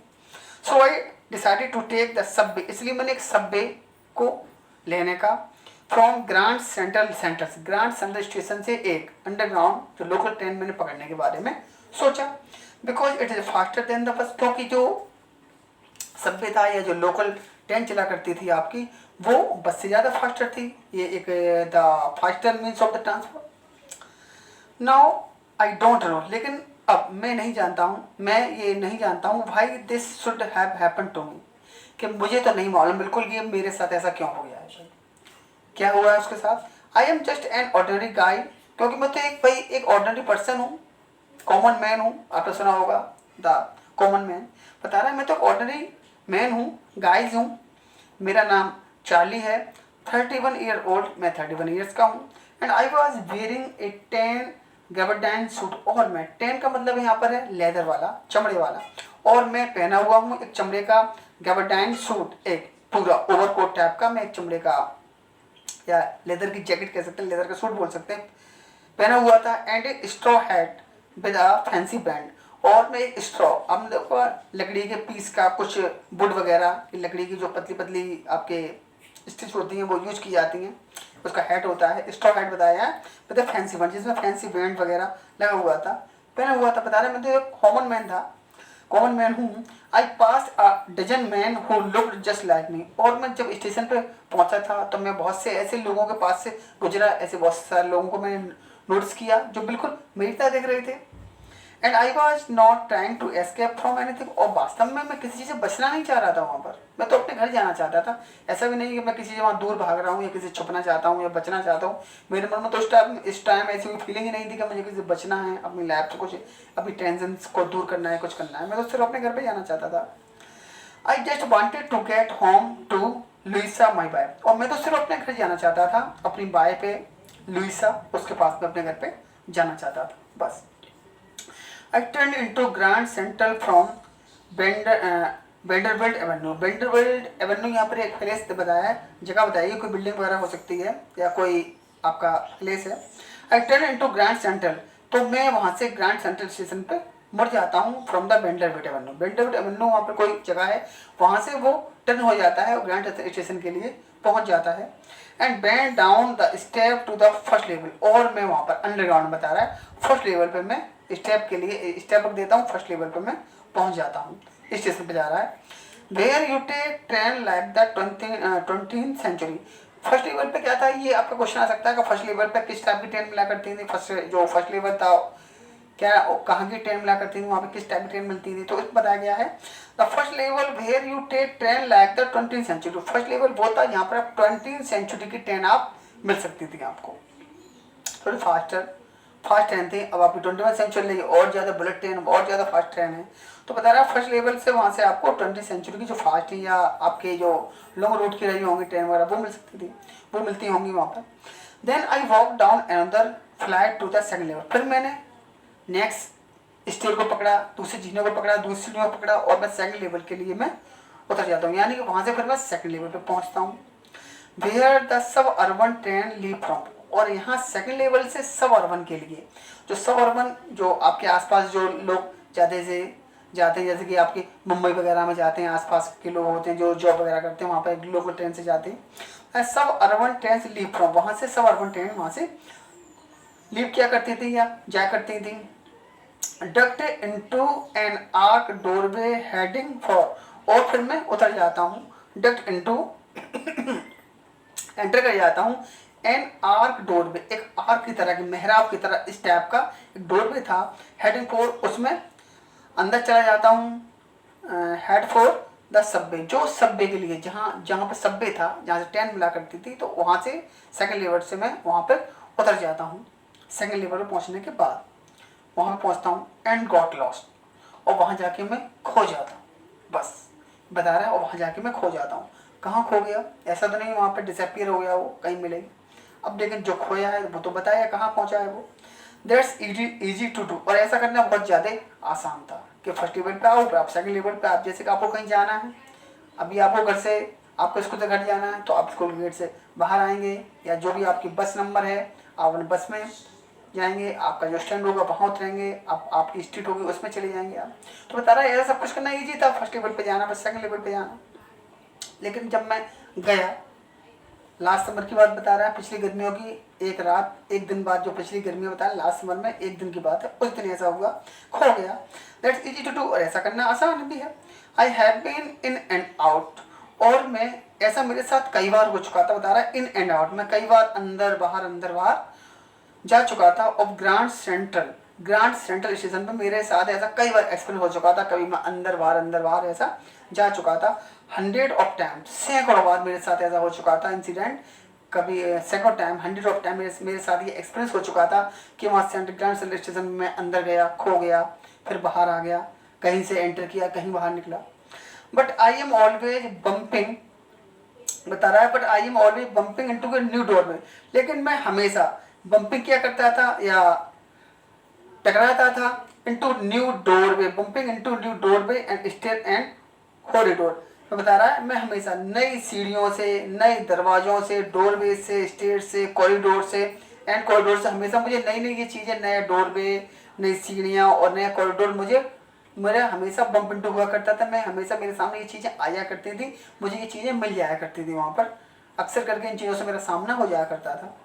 So I decided to take the subway, इसलिए मैंने एक सबवे को लेने का फ्रॉम ग्रैंड सेंट्रल स्टेशन से एक अंडरग्राउंड जो लोकल ट्रेन मैंने पकड़ने के बारे में सोचा। Because it is faster than the bus, क्योंकि जो सबवे था या जो लोकल ट्रेन चला करती थी आपकी, वो बस से ज़्यादा फास्टर थी। ये एक the faster means of the transport. Now I don't know, लेकिन अब मैं ये नहीं जानता हूँ भाई this should have happen to me, कि मुझे तो नहीं मालूम बिल्कुल कि मेरे साथ ऐसा क्यों हो गया है, क्या हुआ है उसके साथ। I am just an ordinary guy, क्योंकि मैं तो एक ऑर्डिनरी पर्सन हूँ, कॉमन मैन हूँ, आपने सुना होगा द कॉमन मैन। बता रहा है मैं तो ऑर्डिनरी मैन हूँ, गाइज हूँ, मेरा नाम चार्ली है, 31 ईयर ओल्ड, मैं 31 ईयर्स का हूँ, and I was wearing a tan gabardine suit, और मैं टैन का मतलब यहाँ पर है लेदर वाला, चमड़े वाला, और मैं पहना हुआ हूँ एक चमड़े का गैबरडाइन सूट, एक पूरा ओवरकोट टाइप का, मैं एक चमड़े का या लेदर की जैकेट कह सकते हैं, लेदर का सूट बोल सकते हैं, पहना हुआ था, and A straw hat with a fancy band, और मैं एक स्ट्रॉ, हम लोग लकड़ी के पीस का कुछ वुड वगैरह, लकड़ी की जो पतली पतली आपके स्टिच होती हैं वो यूज की जाती हैं, उसका हैट होता है, स्ट्रॉ हैट बताया है विद अ फैंसी बैंड, जिसमें फैंसी बैंड वगैरह लगा हुआ था, पहना हुआ था। बता रहे मैं तो एक कॉमन मैन हूँ। I pass a dozen man who looked just like me, और मैं जब स्टेशन पे पहुंचा था तो मैं बहुत से ऐसे लोगों के पास से गुजरा, ऐसे बहुत सारे लोगों को मैंने नोटिस किया जो बिल्कुल मेरी तरह देख रहे थे। And I was not trying to escape from anything, और वास्तव में मैं किसी चीज़ से बचना नहीं चाह रहा था वहाँ पर, मैं तो अपने घर जाना चाहता था। ऐसा भी नहीं कि मैं किसी से वहाँ दूर भाग रहा हूँ या किसी से छुपना चाहता हूँ या बचना चाहता हूँ, मेरे मन में तो इस टाइम ऐसी कोई फीलिंग ही नहीं थी कि मुझे किसी से बचना है, अपनी लाइफ से कुछ अपनी टेंशन को दूर करना है, कुछ करना है, मैं तो सिर्फ अपने घर पर जाना चाहता था। I just wanted to get home to Louisa my wife, और मैं तो सिर्फ अपने घर जाना चाहता था, अपनी वाइफ है लुइसा, उसके पास में अपने घर पे जाना चाहता था बस। I turned into Grand Central from Vanderbilt Avenue. Vanderbilt Avenue यहाँ पर एक प्लेस बताया है, जगह बताइए, कोई बिल्डिंग वगैरह हो सकती है या कोई आपका प्लेस है। I turn into grand central, तो मैं वहाँ से ग्रैंड सेंट्रल स्टेशन पे मुड़ जाता हूँ फ्रॉम द बेंडलवेट एवेन्यू। बेंडलवेट एवेन्यू वहाँ पर कोई जगह है, वहाँ से वो टर्न हो जाता है और ग्रैंड स्टेशन के लिए पहुँच जाता है। And band down the step to the first level, और मैं वहाँ पर अंडरग्राउंड बता रहा है, फर्स्ट लेवल पे मैं स्टेप के लिए स्टेप रख देता हूँ, फर्स्ट लेवल पे मैं पहुँच जाता हूँ, स्टेशन पे जा रहा है। Where you take train like the 20th century. First level पे क्या था, ये आपका क्वेश्चन आ सकता है कि फर्स्ट लेवल पे किस टाइप की ट्रेन मिला करती थी, फर्स्ट लेवल था क्या, कहाँ की ट्रेन मिला करती थी, वहाँ पे किस टाइप की ट्रेन मिलती थी। तो इसमें बताया गया है the first level where you take train like the 20th century. First level वो था यहाँ पर आप 20th सेंचुरी की ट्रेन आप मिल सकती थी आपको, थोड़ी फास्ट ट्रेन थी। अब आपकी 21st सेंचुरी लगी और ज़्यादा बुलेट ट्रेन, बहुत ज़्यादा फास्ट ट्रेन है। तो बता रहा है फर्स्ट लेवल से वहाँ से आपको 20th सेंचुरी की जो फास्ट थी या आपके जो लॉन्ग रूट की रही होंगी ट्रेन वगैरह वो मिल सकती थी, वो मिलती होंगी वहाँ पर। Then I walk down another flight to the second level. फिर मैंने नेक्स्ट स्टेज को पकड़ा, दूसरी झीलों को पकड़ा, दूसरी सीढ़ियों को पकड़ा और मैं सेकंड लेवल के लिए मैं उतर जाता हूँ, यानी कि वहाँ से फिर मैं सेकंड लेवल पे पहुँचता हूँ। Where the suburban train leave from, और यहाँ सेकंड लेवल से सब अर्बन के लिए, जो सब अर्बन जो आपके आसपास जो लोग जाते हैं जैसे कि आपके मुंबई वगैरह में जाते हैं, आसपास के लोग होते हैं जो जॉब वगैरह करते हैं वहाँ पर लोकल ट्रेन से जाते हैं। सब अर्बन ट्रेन से लीव फ्रॉम, वहाँ से सब अर्बन ट्रेन वहाँ से लीव क्या करती थी या जाया करती थी। Duct into an arc doorway heading for, और फिर मैं उतर जाता हूँ, डक्ट इनटू एंटर कर जाता हूँ एन आर्क डोरवे, एक आर्क की तरह की मेहराब की तरह इस टाइप का एक डोरवे था, हेडिंग फॉर, उसमें अंदर चला जाता हूँ। हेड फॉर द सबवे, जो सबवे के लिए जहाँ जहाँ पर सबवे था, जहाँ से ट्रेन मिला करती थी, तो वहाँ से सेकंड लेवल से मैं वहाँ पर उतर जाता हूँ। सेकंड लेवल पर पहुँचने के बाद वहाँ पर पहुँचता हूँ एंड गॉट लॉस्ट, और वहाँ जाके मैं खो जाता हूँ, बस बता रहा है, और वहाँ जाके मैं खो जाता हूँ। कहाँ खो गया, ऐसा तो नहीं वहाँ पर डिसअपियर हो गया, वो कहीं मिलेगी। अब लेकिन जो खोया है वो तो बताया कहाँ पहुँचा है वो। दैट्स इजी टू डू, और ऐसा करना बहुत ज़्यादा आसान था कि फर्स्ट लेवल पे आओ, आप सेकंड लेवल पे, आप जैसे कि आपको कहीं जाना है, अभी आपको घर से आपको स्कूल से घर जाना है तो आप स्कूल गेट से बाहर आएंगे, या जो भी आपकी बस नंबर है आप अपने बस में जाएंगे, आपका जो स्टैंड होगा वहाँ उतरेंगे, आपकी स्ट्रीट होगी उसमें चले जाएंगे आप। तो बता रहा है ऐसा सब कुछ करना ईजी था, फर्स्ट लेवल पर जाना, बस सेकंड लेवल पर जाना। लेकिन जब मैं गया, लास्ट समर की बात बता रहा है, पिछली गर्मियों की एक रात एक दिन बाद, जो पिछली गर्मियों बता रहा है लास्ट समर में एक दिन की बात है, उस दिन ऐसा हुआ, खो गया। दैट्स इजी टू डू, और ऐसा करना आसान भी है। I have been in and out, और मैं ऐसा मेरे साथ कई बार हो चुका था, बता रहा है इन एंड आउट, मैं कई बार अंदर बाहर जा चुका था। और ग्रांड सेंट्रल स्टेशन पर मेरे साथ ऐसा कई बार एक्सपीरियंस हो चुका था, कभी मैं अंदर बाहर ऐसा जा चुका था। 100 ऑफ टाइम, सैकड़ों बार मेरे साथ ऐसा हो चुका था इंसिडेंट, कभी सैकड़ों टाइम, 100 ऑफ टाइम मेरे साथ ये एक्सपीरियंस हो चुका था कि वहाँ ग्रांड सेंट्रल स्टेशन में मैं अंदर गया, खो गया, फिर बाहर आ गया, कहीं से एंटर किया, कहीं बाहर निकला। But I am always bumping, बता रहा है, but I am always bumping into a new door में, लेकिन मैं हमेशा बम्पिंग क्या करता था या टकराता था into new doorway, bumping into new doorway and stair and corridor. तो बता रहा है मैं हमेशा नई सीढ़ियों से, नए दरवाजों से, डोरवे से, स्टेयर से, कॉरिडोर से एंड कॉरिडोर से, हमेशा मुझे नई नई ये चीज़ें, नए डोरवे, नई सीढ़ियाँ और नया कॉरिडोर मेरा हमेशा बम्प इंटू हुआ करता था। मैं हमेशा, मेरे सामने ये चीज़ें आया करती थी, मुझे ये चीज़ें मिल जाया करती थी वहाँ पर, अक्सर करके इन चीज़ों से मेरा सामना हो जाया करता था।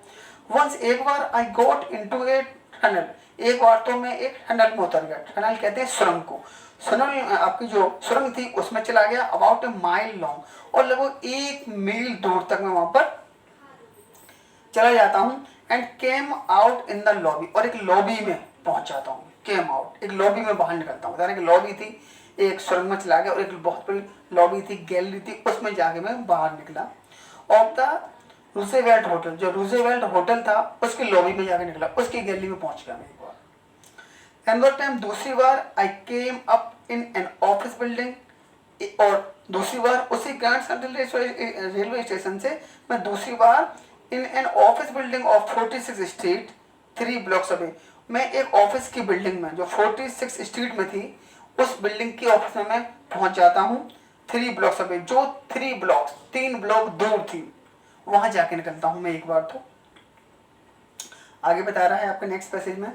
वंस, एक बार, आई गोट इनटू ए टनल, एक बार तो मैं एक टनल में उतर गया। टनल कहते हैं सुरंग को, सुरंग आपकी जो सुरंग थी उसमें चला गया, अबाउट ए माइल लॉन्ग, और लगभग 1 मील दूर तक मैं वहाँ पर चला जाता हूँ। And came out in the lobby, और एक लॉबी में पहुँच जाता हूँ। केम आउट, एक लॉबी में बाहर निकलता हूँ, बताने की लॉबी थी, एक सुरंग में चला गया और एक बहुत बड़ी लॉबी थी, गैलरी थी, उसमें जाके मैं बाहर निकला। ऑफ द रूजेवेल्ट होटल, जो रूजेवेल्ट होटल था उसकी लॉबी में जाके निकला, उसकी गैलरी में पहुंच गया मैं एक बार। एंड टाइम, दूसरी बार, I came up in an office building, और दूसरी बार उसी ग्रैंड सेंट्रल रेलवे स्टेशन से मैं दूसरी बार in an office building off 46 street 3 blocks away, मैं एक ऑफिस की बिल्डिंग में जो 46 स्ट्रीट में थी, उस बिल्डिंग की ऑफिस में मैं पहुंच जाता हूँ 3 ब्लॉक्स अवे, जो 3 ब्लॉक दूर थी, वहां जाके निकलता हूं मैं एक बार तो। आगे बता रहा है आपके नेक्स्ट पैसेज में,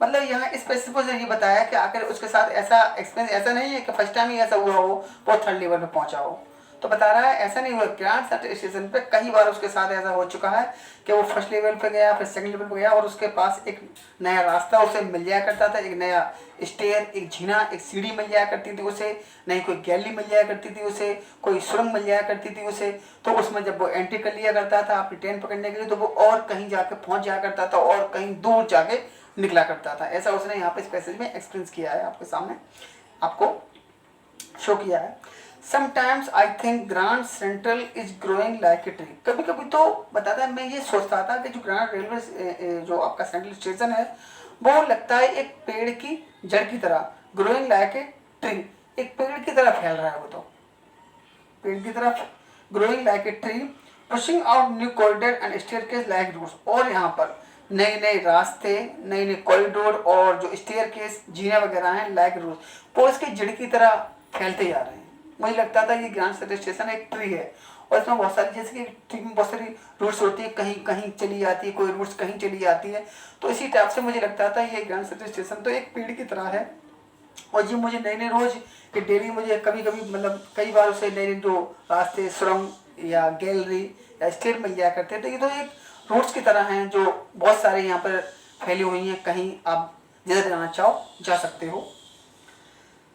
मतलब यहाँ इस पैसेज को ये बताया कि आखिर उसके साथ ऐसा एक्सपीरियंस ऐसा नहीं है कि फर्स्ट टाइम ही ऐसा हुआ हो, वो थर्ड लेवल पे पहुंचा हो। तो बता रहा है ऐसा नहीं हुआ, ग्रैंड सेंट्रल स्टेशन पे कई बार उसके साथ ऐसा हो चुका है कि वो फर्स्ट लेवल पे गया, फिर सेकंड लेवल पे गया और उसके पास एक नया रास्ता उसे मिल जाया करता था, एक नया स्टेयर, एक झीना, एक सीढ़ी मिल जाया करती थी उसे, नहीं कोई गैलरी मिल जाया करती थी उसे, कोई सुरंग मिल जाया करती थी उसे। तो उसमें जब वो एंट्री कर लिया करता था अपनी ट्रेन पकड़ने के लिए, तो वो और कहीं जाके पहुंच जाया करता था और कहीं दूर जाके निकला करता था। ऐसा उसने यहाँ पे इस पैसेज में एक्सपीरियंस किया है, आपके सामने आपको शो किया है। Sometimes I think grand central is growing like a tree. कभी कभी तो बताता है, मैं ये सोचता था कि जो ग्रैंड रेलवे जो आपका सेंट्रल स्टेशन है वो लगता है एक पेड़ की जड़ की तरह, ग्रोइंग लाइक ए ट्री, एक पेड़ की तरह फैल रहा है वो, तो पेड़ की तरफ growing like a tree, pushing out new corridor and staircase like roots. और यहाँ पर नए नए रास्ते, नए नए कॉरिडोर और जो स्टेयरकेस जीने वगैरह हैं लाइक रूट्स, वो इसके जड़ की तरह फैलते जा रहे हैं। मुझे लगता था ये ग्रैंड सेंट्रल स्टेशन एक ट्री है और इसमें बहुत सारी, जैसे कि ट्री में बहुत सारी रूट्स होती है, कहीं कहीं चली जाती है, कोई रूट्स कहीं चली जाती है, तो इसी टाइप से मुझे लगता था ये ग्रैंड सेंट्रल स्टेशन तो एक पेड़ की तरह है। और ये मुझे नए नए रोज कि डेली मुझे कभी कभी मतलब कई बार उसे नए नए जो रास्ते, सुरंग या गैलरी या स्टेयर मिल जाया करते, तो ये तो एक रूट्स की तरह हैं जो बहुत सारे यहाँ पर फैली हुई हैं, कहीं आप जिधर जाना चाहो जा सकते हो।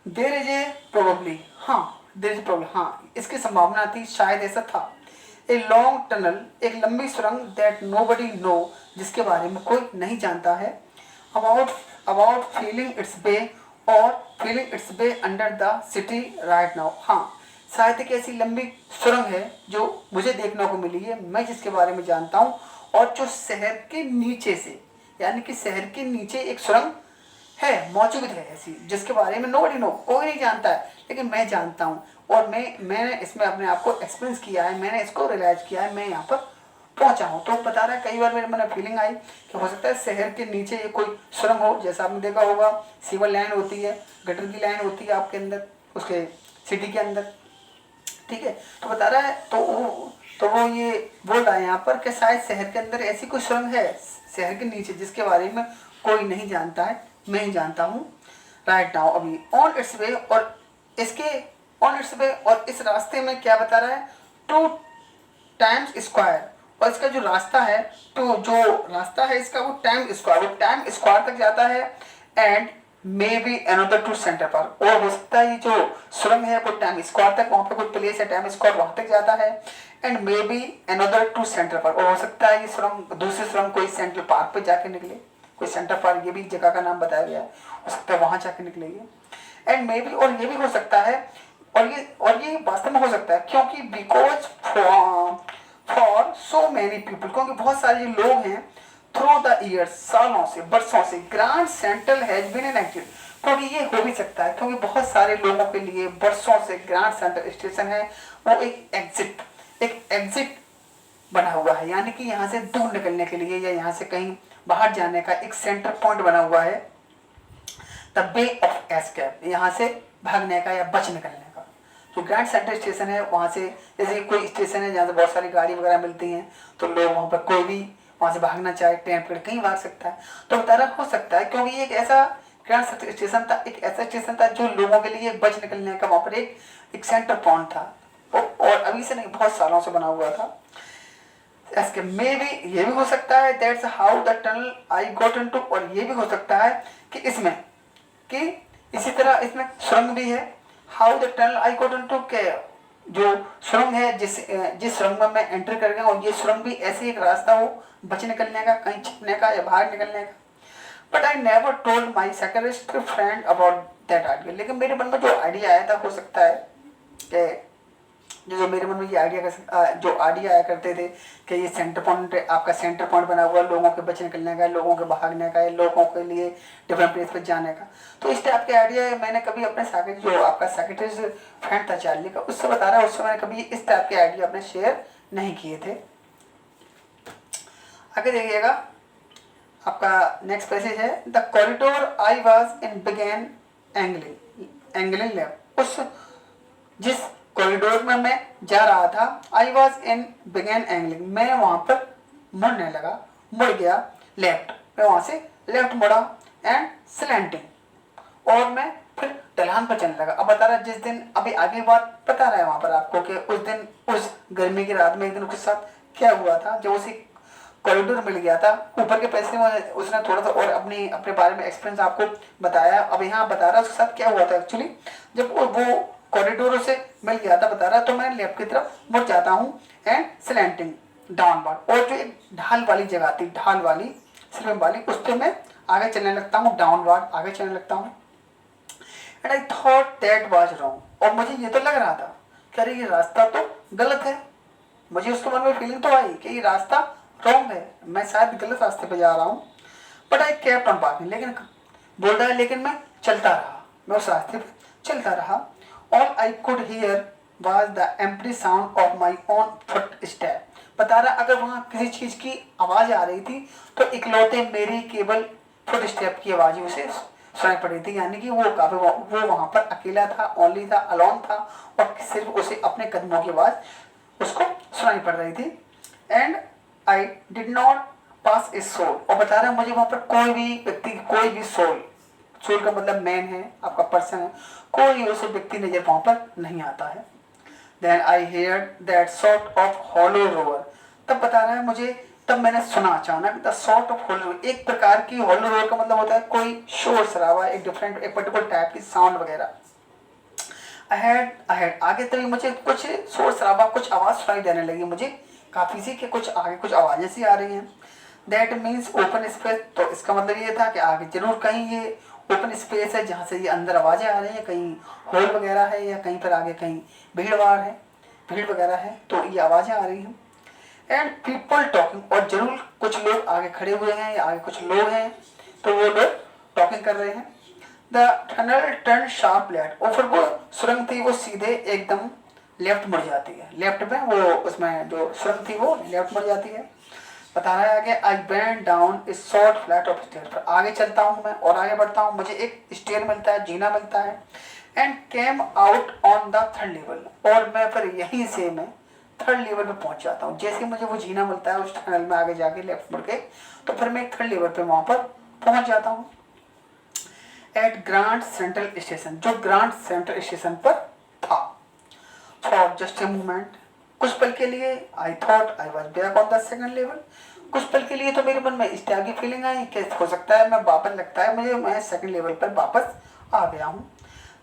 देर इज ए प्रोबेबली, हाँ देर इज प्रोबेबली, हाँ इसकी संभावना थी, शायद ऐसा था। ए लॉन्ग टनल, एक लंबी सुरंग, दैट नोबडी नो, जिसके बारे में कोई नहीं जानता है, अबाउट अबाउट फीलिंग इट्स वे और feeling it's way under the city right now. हाँ शायद एक ऐसी लंबी सुरंग है जो मुझे देखने को मिली है, मैं जिसके बारे में जानता हूँ, और जो शहर के नीचे से, यानी कि शहर के नीचे एक सुरंग है, मौजूद है ऐसी, जिसके बारे में नोबडी नो, कोई नहीं जानता है, लेकिन मैं जानता हूँ और मैंने इसमें अपने आप को एक्सपीरियंस किया है, मैंने इसको रियलाइज किया है, मैं यहाँ पर पहुंचा हूँ। तो बता रहा है कई बार मेरे मन में फीलिंग आई कि हो सकता है शहर के नीचे कोई सुरंग हो, जैसा आपने देखा होगा सीवर लाइन होती है, गटर की लाइन होती है आपके अंदर, उसके सिटी के अंदर, ठीक है। तो बता रहा है तो वो ये बोल रहा है यहाँ पर कि शायद शहर के अंदर ऐसी कोई सुरंग है शहर के नीचे, जिसके बारे में कोई नहीं जानता है, मैं ही जानता हूँ राइट नाउ अभी। ऑन इट्स वे, और इसके ऑन इट्स वे, और इस रास्ते में क्या बता रहा है, 2 टाइम्स स्क्वायर, और इसका जो रास्ता है, तो जो रास्ता है इसका वो टाइम स्क्वायर, वो टाइम स्क्वायर तक जाता है, and may be another 2 centre पर, और हो सकता है ये जो सुरंग है वो टाइम स्क्वायर तक, वहाँ पे कोई प्लेस है टाइम स्क्वायर वहाँ तक जाता है, and may be another 2 centre पर, और हो सकता है ये सुरंग, दूसरी सुरंग कोई सेंट्रल पार्क पे जाके निकले, कोई सेंटर पार्क, ये भी जगह का नाम बताया गया है, हो सकता है वहाँ जाके निकलेगी, एंड मे बी, और ये भी हो सकता है, और ये वास्तव में हो सकता है, क्योंकि because for so many people, क्योंकि बहुत सारे लोग हैं, थ्रू द ईयर्स, सालों से, बरसों से, Grand Central has been an exit, क्योंकि ये हो भी सकता है क्योंकि बहुत सारे लोगों के लिए बरसों से ग्रैंड सेंट्रल स्टेशन है वो एक एग्जिट बना हुआ है, यानी कि यहाँ से दूर निकलने के लिए या यहाँ से कहीं बाहर जाने का एक सेंटर पॉइंट बना हुआ है, द वे ऑफ एस्केप, यहाँ से भागने का या बच निकलने का। जो ग्रैंड सेंट्रल स्टेशन है वहाँ से, जैसे कोई स्टेशन है जहाँ से बहुत सारी गाड़ी वगैरह मिलती हैं, तो लोग वहाँ पर कोई भी वहाँ से भागना चाहे, ट्रेन पकड़ कहीं भाग सकता है, तो बता हो सकता है क्योंकि ये एक ऐसा ग्रैंड सेंट्रल स्टेशन था, एक ऐसा स्टेशन था जो लोगों के लिए बच निकलने का वहाँ पर एक सेंटर पॉइंट था, और अभी से नहीं बहुत सालों से बना हुआ था। इसके मे भी ये भी हो सकता है, that's how the tunnel I got into, और ये भी हो सकता है कि इसमें कि इसी तरह इसमें सुरंग भी है, how the tunnel I got into, के जो सुरंग है जिस सुरंग में मैं एंटर कर गया, और ये सुरंग भी ऐसे एक रास्ता हो बच निकलने का, कहीं छिपने का या बाहर निकलने का। But I never told my psychiatrist friend about that idea, लेकिन मेरे मन में जो आइडिया आया था, हो सकता है कि जो मेरे मन में ये आइडिया आया करते थे कि ये सेंटर पॉइंट, आपका सेंटर पॉइंट बना हुआ लोगों के बच निकलने का, लोगों के भागने का, लोगों के लिए डिफरेंट प्लेस पर जाने का, तो इस टाइप के आइडिया मैंने कभी अपने जो आपका साइकियाट्रिस्ट फ्रेंड था चार्ली का, उससे बता रहा है, उससे मैंने कभी इस टाइप के आइडिया अपने शेयर नहीं किए थे। आगे देखिएगा, आपका नेक्स्ट पैसेज है, the corridor I was in began angling left, उस जिस कॉरिडोर में मैं जा रहा था, I was in began angling, मैं वहां पर मुड़ गया, लेफ्ट, मैं वहां से लेफ्ट मुड़ा एंड स्लैंटिंग, और मैं फिर ढलान पर चलने लगा। अब बता रहा जिस दिन, अभी आगे बात बता रहा है वहां पर आपको कि उस दिन, उस गर्मी की रात में एक दिन उसके साथ क्या हुआ था, जब उसे कॉरिडोर मिल गया था ऊपर के पैसे में, उसने थोड़ा सा और अपने बारे में एक्सपीरियंस आपको बताया। अब यहाँ बता रहा है उसके साथ क्या हुआ था एक्चुअली, जब वो कॉरिडोर से मिल गया था बता रहा, तो मैं लेफ्ट की तरफ मुड़ जाता हूँ एंड स्लैंटिंग डाउनवर्ड, और जो एक ढाल वाली जगह थी, ढाल वाली स्लिप वाली, उस पर मैं आगे चलने लगता हूँ, डाउनवर्ड आगे चलने लगता हूँ। And I thought that was wrong, और मुझे ये तो लग रहा था कि अरे ये रास्ता तो गलत है, मुझे उसके मन में फीलिंग तो आई कि ये रास्ता रॉन्ग है, मैं शायद गलत रास्ते पे जा रहा हूँ। But I kept on walking, लेकिन बोल रहा है लेकिन मैं चलता रहा, मैं उस रास्ते पे चलता रहा। All I could hear was the empty sound of my own foot step, बता रहा अगर वहाँ किसी चीज़ की आवाज़ आ रही थी तो इकलौते मेरी केवल फुट स्टेप की आवाज़ ही उसे सुनाई पड़ी थी, यानी कि वो काफ़ी, वो वहाँ पर अकेला था, ओनली था, अलोन था, और सिर्फ उसे अपने कदमों की आवाज़ उसको सुनाई पड़ रही थी। And I did not pass a soul, और बता रहा है मुझे वहाँ पर कोई भी व्यक्ति, कोई भी सोल, सोल का मतलब मैन है, आपका पर्सन है, कोई उसे व्यक्ति नजर वहाँ पर नहीं आता है। Then I hear that sort of hollow roar, तब बता रहा है मुझे, तब मैंने सुना अचानक द सॉर्ट ऑफ हॉलो, एक प्रकार की, हॉलो रोअर का मतलब होता है कोई शोर शराबा, एक डिफरेंट, एक पर्टिकुलर टाइप की साउंड वगैरह। अहेड आगे तभी मुझे कुछ शोर शराबा, कुछ आवाज़ सुनाई देने लगी मुझे काफ़ी सी, कि कुछ आगे कुछ आवाज़ें सी आ रही हैं। दैट मीन्स ओपन स्पेस, तो इसका मतलब ये था कि आगे जरूर कहीं ये ओपन स्पेस है जहाँ से ये अंदर आवाज़ें आ रही हैं, कहीं हॉल वगैरह है, या कहीं पर आगे कहीं भीड़ भाड़ है, भीड़ वगैरह है, तो ये आवाज़ें आ रही हैं। एंड पीपल टॉकिंग, और जरूर कुछ लोग आगे खड़े हुए हैं, या आगे कुछ लोग हैं, तो वो लोग टॉकिंग कर रहे हैं। The tunnel turn sharp left, और फिर वो सुरंग थी वो सीधे एकदम लेफ्ट मुड़ जाती है, लेफ्ट में वो, उसमें जो सुरंग थी वो लेफ्ट मुड़ जाती है। बता रहा है आगे, I bend down a short flat of stair, पर आगे चलता हूँ मैं और आगे बढ़ता हूँ, मुझे एक स्टेयर मिलता है, जीना मिलता है। And came out on the third level, और मैं फिर यहीं से मैं थर्ड लेवल पे पहुंच जाता हूँ। जैसे मुझे वो जीना मिलता है उस टनल में आगे जाके लेफ्ट मुड़ के, तो फिर मैं एक थर्ड लेवल पे वहां पर पहुंच जाता हूँ। एट ग्रांड सेंट्रल स्टेशन, जो ग्रांड सेंट्रल स्टेशन पर था। फॉर जस्ट ए मोमेंट, कुछ पल के लिए, I thought I was back on the second level, कुछ पल के लिए तो मेरे मन में इस टाइप की फीलिंग आई कि हो सकता है मैं वापस, लगता है मुझे मैं सेकंड लेवल पर वापस आ गया हूँ।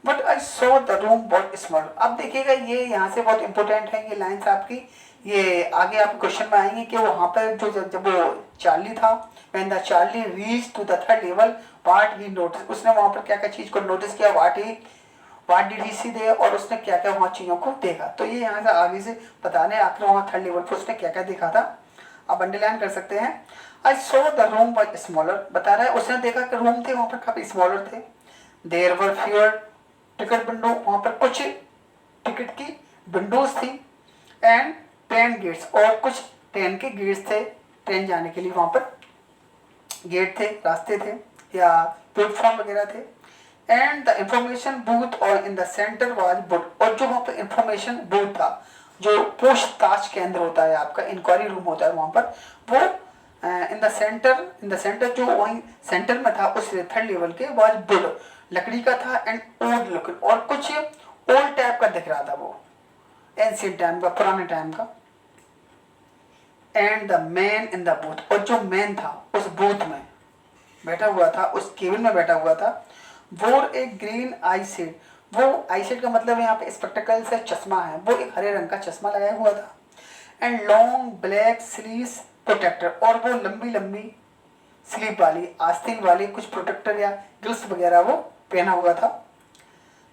But I saw the room बहुत स्मॉल, अब देखिएगा ये यहाँ से बहुत इंपॉर्टेंट है ये लाइन्स आपकी, ये आगे आप क्वेश्चन में आएंगे कि वहाँ पर जो जब वो चार्ली था, when the Charlie reach to the third level what he notice, उसने वहाँ पर क्या क्या चीज़ को नोटिस किया, व्हाट डिड ही सी दे, और उसने क्या क्या वहाँ चीज़ों को देखा। तो ये यहाँ से आगे से बताने आखिर वहाँ थर्ड लेवल पर उसने क्या क्या देखा था, आप अंडरलाइन कर सकते हैं। I saw the room was smaller, बता रहा है उसने देखा कि रूम थे वहाँ पर काफ़ी स्मॉलर थे। There were fewer ticket window, वहाँ पर कुछ टिकट की विंडोज थी। एंड ट्रेन गेट्स, और कुछ ट्रेन के गेट्स थे, ट्रेन जाने के लिए वहाँ पर गेट थे, रास्ते थे, या प्लेटफॉर्म वगैरह थे। एंड द इंफॉर्मेशन बूथ और इन द सेंटर वाज बुड, और जो वहाँ पर इंफॉर्मेशन बूथ था, जो पूछताछ केंद्र होता है आपका, इंक्वायरी रूम होता है वहाँ पर, वो इन द सेंटर जो वहीं सेंटर में था उस थर्ड लेवल के, वाज बुड, लकड़ी का था, एंड ओल्ड लुकिंग, और कुछ ओल्ड टाइप का दिख रहा था वो, एंशिएंट टाइम का, पुराने टाइम का। And the man in the booth, और जो मैन था उस बूथ में बैठा हुआ था, उस केबिन में बैठा हुआ था, वो एक ग्रीन आई शेड, वो आई शेड का मतलब यहाँ पे स्पेक्टिकल से चश्मा है, वो एक हरे रंग का चश्मा लगाया हुआ था। And long black sleeves protector, और वो लंबी लंबी स्लीव वाली, आस्तीन वाली कुछ प्रोटेक्टर या ग्लव्स वगैरह वो पहना हुआ था।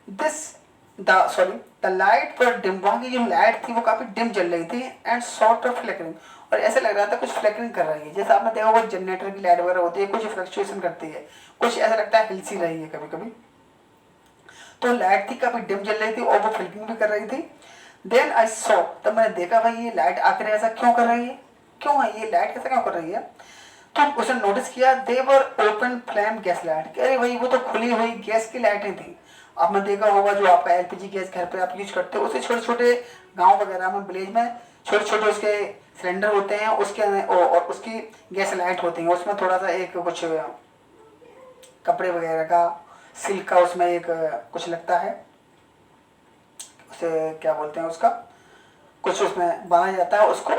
द लाइट पर डिम, वहाँ की जो लाइट थी वो काफ़ी डिम जल रही थी। एंड सॉर्ट ऑफ फ्लिकरिंग, और ऐसा लग रहा था कुछ फ्लिकरिंग कर रही है, जैसे आपने देखा होगा जनरेटर की लाइट वगैरह होती है, कुछ फ्लक्चुएशन करती है, कुछ ऐसा लगता है हिलसी रही है कभी कभी। तो लाइट थी काफ़ी डिम जल रही थी और वो फ्लिकरिंग भी कर रही थी। देन आई सॉ, तब मैंने देखा भाई ये लाइट आकर ऐसा क्यों कर रही है, क्यों है ये लाइट ऐसा क्यों कर रही है। तो उसने नोटिस किया देवर ओपन फ्लेम गैस लाइट, अरे भाई वो तो खुली हुई गैस की लाइटें थी। आपने देखा होगा जो आपका एलपीजी गैस घर पे आप यूज करते हो, उसे छोटे छोटे गांव वगैरह में, विलेज में छोटे छोटे उसके सिलेंडर होते हैं, उसके और उसकी गैस लाइट होती है, उसमें थोड़ा सा एक कुछ कपड़े वगैरह का, सिल्क का उसमें एक कुछ लगता है, उसे क्या बोलते हैं उसका, कुछ उसमें बांधा जाता है, उसको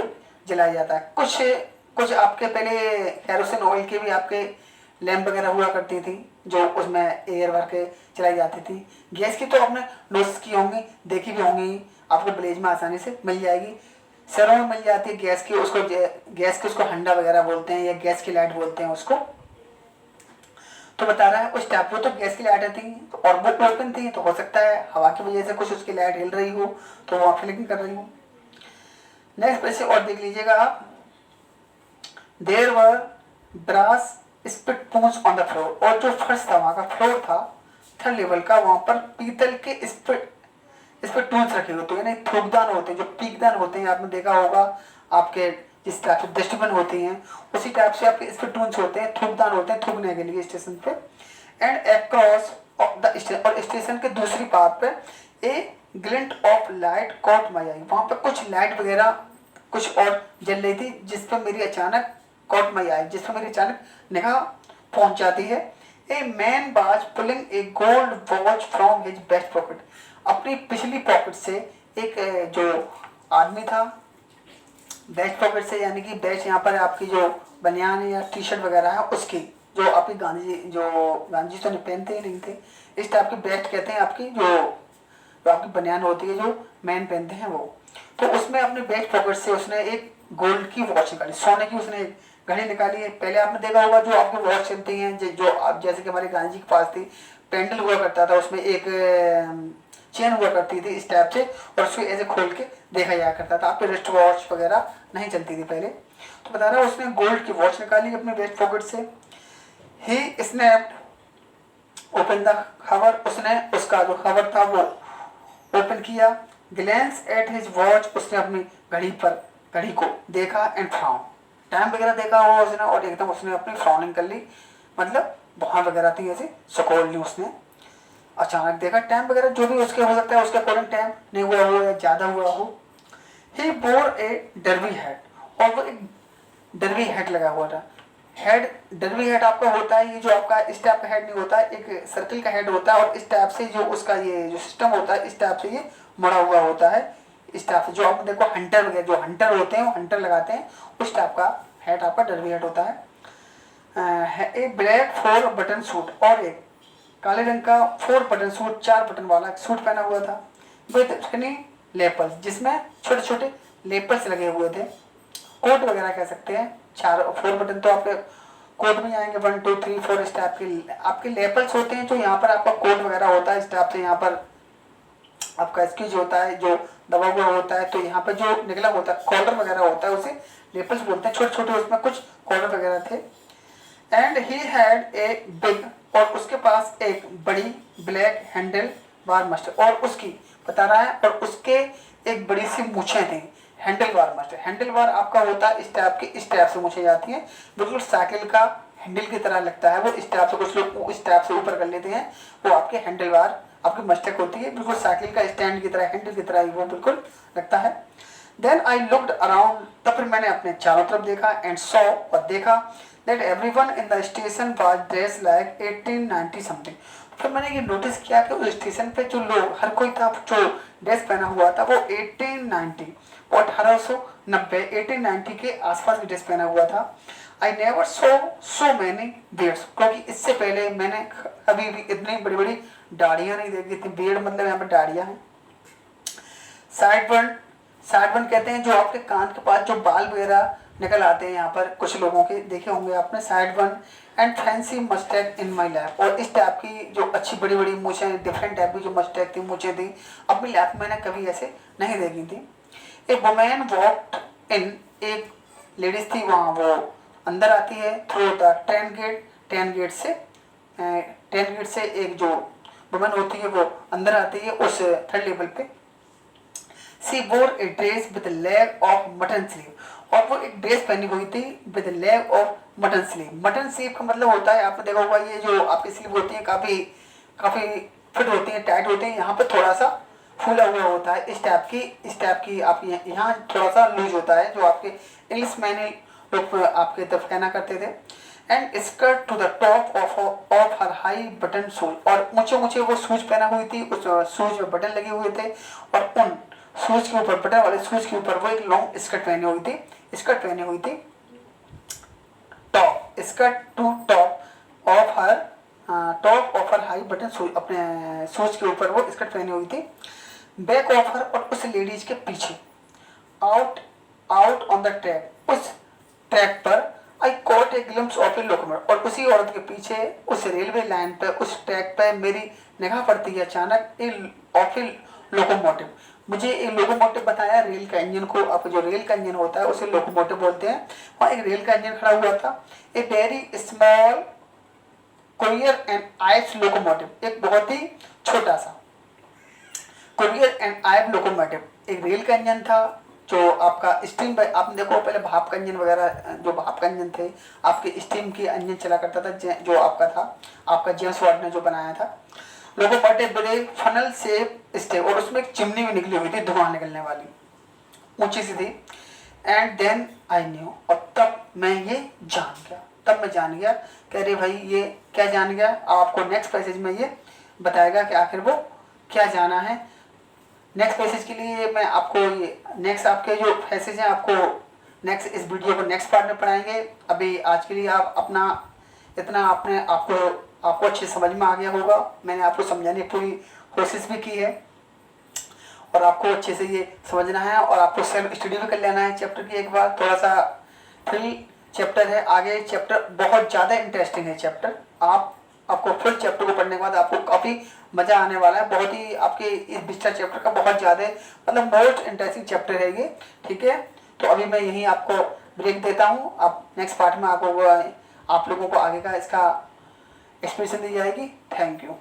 जलाया जाता है। कुछ कुछ आपके पहले कैरोसिन ऑयल की भी आपके लैंप वगैरह हुआ करती थी, जो उसमें एयर भर के चलाई जाती थी। गैस की तो आपने नोटिस की होंगी, देखी भी होंगी, आपको विलेज में आसानी से मिल जाएगी, शहरों में मिल जाती है गैस की। उसको गैस की उसको हंडा वगैरह बोलते हैं या गैस की लाइट बोलते हैं उसको। तो बता रहा है उस टाइप को तो गैस की लाइटें थी और वो ओपन थी, तो हो सकता है हवा की वजह से कुछ उसकी लाइट हिल रही हो, तो वो फिलिंग कर रही हो। नेक्स्ट पैसे और देख लीजिएगा आप, there were brass spit tools on the floor, और जो फर्श था वहां का फ्लोर था थर्ड लेवल का, वहां पर पीतल के स्पिट टूल्स रखे होते हैं, थूकदान होते हैं, जो पीकदान होते हैं, आपने देखा होगा आपके जिस टाइप से डस्टबिन होती हैं उसी टाइप से आपके स्पिट टूल्स होते हैं, थूकदान होते हैं थूकने के लिए स्टेशन पे। And across of the station, और स्टेशन के दूसरी पार पे a glint of light caught my eye, वहां पे कुछ लाइट वगैरह कुछ और जल रही थी, जिस पर मेरी अचानक कॉट माई आई, जिस पर मेरी अचानक निगाह पहुंच जाती है। A man was pulling a gold watch from his best pocket, अपनी पिछली पॉकेट से एक जो आदमी था, बेस्ट पॉकेट से, यानी कि बेस्ट यहाँ पर आपकी जो बनियान या टी शर्ट वगैरह है उसकी, जो आपकी गांधी तो नहीं पहनते ही नहीं थे, इस टाइप की बेस्ट कहते हैं आपकी, जो आपकी बनियान होती है जो मैन पहनते हैं वो। तो उसमें अपने बैक पॉकेट से उसने एक गोल्ड की वॉच निकाली, सोने की उसने एक घड़ी निकाली है। पहले आपने देखा होगा जो आपकी वॉच चलती हैं, जो आप जैसे कि हमारे गांधी जी के पास थी, पेंडल हुआ करता था, उसमें एक चेन हुआ करती थी इस टाइप से, और उसको ऐसे खोल के देखा जाया करता था। आपके रिस्ट वॉच वगैरह नहीं चलती थी पहले। तो बता रहा है उसने गोल्ड की वॉच निकाली अपने वेस्ट पॉकेट से। ही स्नैप्ड ओपन द कवर, उसने उसका जो कवर था वो ओपन किया। ग्लैंस एट हिज वॉच, उसने अपनी घड़ी को देखा एंड फ्राउन, टाइम वगैरह देखा हुआ उसने और एकदम उसने अपनी फ्राउनिंग कर ली, मतलब वहां वगैरह थी ऐसे सकोल ली उसने। अचानक देखा टाइम वगैरह जो भी उसके हो सकता है, उसके अकॉर्डिंग टाइम नहीं हुआ हो या ज्यादा हुआ हो। ही बोर ए डरवी हैट, और वो एक डरवी हैट लगा हुआ था। हेड, डरवी हेड आपका होता है ये जो आपका इस टाइप का हेड नहीं होता है, एक सर्कल का हेड होता है, और इस टाइप से जो उसका ये जो सिस्टम होता है इस टाइप से ये मुड़ा हुआ होता है, इस टाइप से। जो आप देखो हंटर वगैरह जो हंटर होते हैं वो हंटर लगाते हैं, उस टाइप का हेड आपका डरवी हेड होता है। ए ब्लैक 4 बटन सूट, और एक काले रंग का 4 बटन सूट, 4 बटन वाला सूट पहना हुआ था, विद लेपल्स, जिसमें छोटे छोटे लेपल्स लगे हुए थे, कोट वगैरह कह सकते हैं। 4 बटन तो आपके कोट में आएंगे, 1 2 3 4 इस टाइप के आपके लेपल्स होते हैं, जो यहाँ पर आपका कोट वगैरह होता है इस टाइप से। यहाँ पर आपका स्क्यूज होता है जो दबा हुआ होता है, तो यहाँ पर जो निकला होता है कॉलर वगैरह होता है उसे लेपल्स बोलते हैं, छोटे छोटे उसमें कुछ कॉलर वगैरह थे। And he had a big, और उसके पास एक बड़ी ब्लैक हैंडल बार मस्टर, और उसकी बता रहा है, और उसके एक बड़ी सी मूछें थी। Handlebar muster, handlebar आपका होता है इस टाइप की, इस टाइप से मूछें जाती हैं, बिल्कुल साइकिल का हैंडल की तरह लगता है वो, इस टाइप से कुछ लोग इस टाइप से ऊपर कर लेते हैं, वो आपके हैंडल बार आपकी मस्टक होती है, बिल्कुल साइकिल का स्टैंड की तरह, हैंडल की तरह ही वो बिल्कुल लगता है। देन आई लुक्ड अराउंड, तब फिर मैंने अपने चारों तरफ देखा, एंड सॉ, और देखा that everyone in the station was dressed like 1890 something। फिर मैंने ये नोटिस किया कि उस स्टेशन पे जो लोग, हर कोई था जो ड्रेस पहना हुआ था वो 1890 और 1890 1890 के आसपास की ड्रेस पहना हुआ था। I never so many beards, क्योंकि इससे पहले मैंने कभी भी इतनी बड़ी बड़ी दाढ़ियाँ नहीं देखी थी। बियर्ड मतलब यहाँ पर दाढ़ियाँ हैं। साइड बन कहते हैं जो आपके कान के पास जो बाल वगैरह निकल आते हैं, यहाँ पर कुछ लोगों के देखे होंगे आपने side bun. And fancy mustache in my life, और इस टाइप की जो अच्छी बड़ी बड़ी मूछें, डिफरेंट टाइप की जो मस्टैक थी, मूछें थी, अपनी लाइफ में मैंने कभी ऐसे नहीं देखी थी। ए वुमेन वॉक्ड इन, एक लेडीज थी वहाँ, वो अंदर आती है थ्रू द ट्रेन गेट से एक जो वुमेन होती है वो अंदर आती है उस थर्ड लेवल पे। सी वोर a dress with leg of mutton sleeve, और वो एक ड्रेस पहनी हुई थी with leg of mutton sleeve. Mutton sleeve का मतलब होता है, आपने देखा होगा ये जो आपकी स्लीव होती है काफी काफी फिट होती है, टाइट होती है, यहाँ पे थोड़ा सा फूला हुआ होता है, इस टाइप की आप यहाँ थोड़ा सा लूज होता है, जो आपके इंग्लिश मैंने लोग आपके तरफ कहना करते थे। And skirt to the top of her high button shoes, और ऊंचे ऊंचे वो शूज पहना हुई थी, उस शूज में बटन लगे हुए थे, और उन शूज के ऊपर, बटन वाले शूज के ऊपर वो एक लॉन्ग स्कर्ट पहनी हुई थी, स्कर्ट पहनी हुई थी, top skirt to top of her high button shoes, अपने शूज के ऊपर वो स्कर्ट पहनी हुई थी। बैक ऑफ हर, और उस लेडीज के पीछे, out out on the track, उस ट्रैक पर I caught a glimpse of a locomotive, और उसी औरत के पीछे उस रेलवे लाइन पे, उस ट्रैक पे मेरी निगाह पड़ती है अचानक ऑफ ए लोकोमोटिव। मुझे एक लोकोमोटिव बताया, रेल का इंजन को, आप जो रेल का इंजन होता है उसे लोकोमोटिव बोलते हैं। वहाँ एक रेल का इंजन खड़ा हुआ था। A very small courier and ice locomotive, एक बहुत ही छोटा सा कोरियर एंड आइब लोकोमोटिव, एक रेल का इंजन था जो आपका स्टीम, आपने देखो पहले भाप का इंजन वगैरह, जो भाप का इंजन थे आपके स्टीम के इंजन चला करता था, जो आपका था, आपका जेम्स वाट ने जो बनाया था locomotive with A funnel shape step, और उसमें एक चिमनी भी निकली हुई थी धुआं निकलने वाली, ऊंची सी थी। एंड देन आई न्यू, और तब मैं ये जान गया, तब मैं जान गया कि अरे भाई ये क्या जान गया, आपको नेक्स्ट पैसेज में ये बताएगा कि आखिर वो क्या जाना है। नेक्स्ट पैसेज के लिए मैं आपको ये नेक्स्ट आपके जो पैसेज हैं आपको नेक्स्ट इस वीडियो को नेक्स्ट पार्ट में पढ़ाएंगे। अभी आज के लिए आप अपना इतना आपने आपको अच्छे समझ में आ गया होगा, मैंने आपको समझाने की पूरी कोशिश भी की है, और आपको अच्छे से ये समझना है, और आपको सेल्फ स्टडी भी कर लेना है चैप्टर की। एक बार थोड़ा सा थ्रिल चैप्टर है, आगे चैप्टर बहुत ज़्यादा इंटरेस्टिंग है चैप्टर, आपको फुल चैप्टर को पढ़ने के बाद आपको काफ़ी मज़ा आने वाला है। बहुत ही आपके इस बिस्टा चैप्टर का बहुत ज़्यादा मतलब मोस्ट इंटरेस्टिंग चैप्टर है ये, ठीक है। तो अभी मैं यहीं आपको ब्रेक देता हूँ, आप नेक्स्ट पार्ट में आप लोगों को आगे का इसका एक्सप्लेनेशन दी जाएगी। Thank you.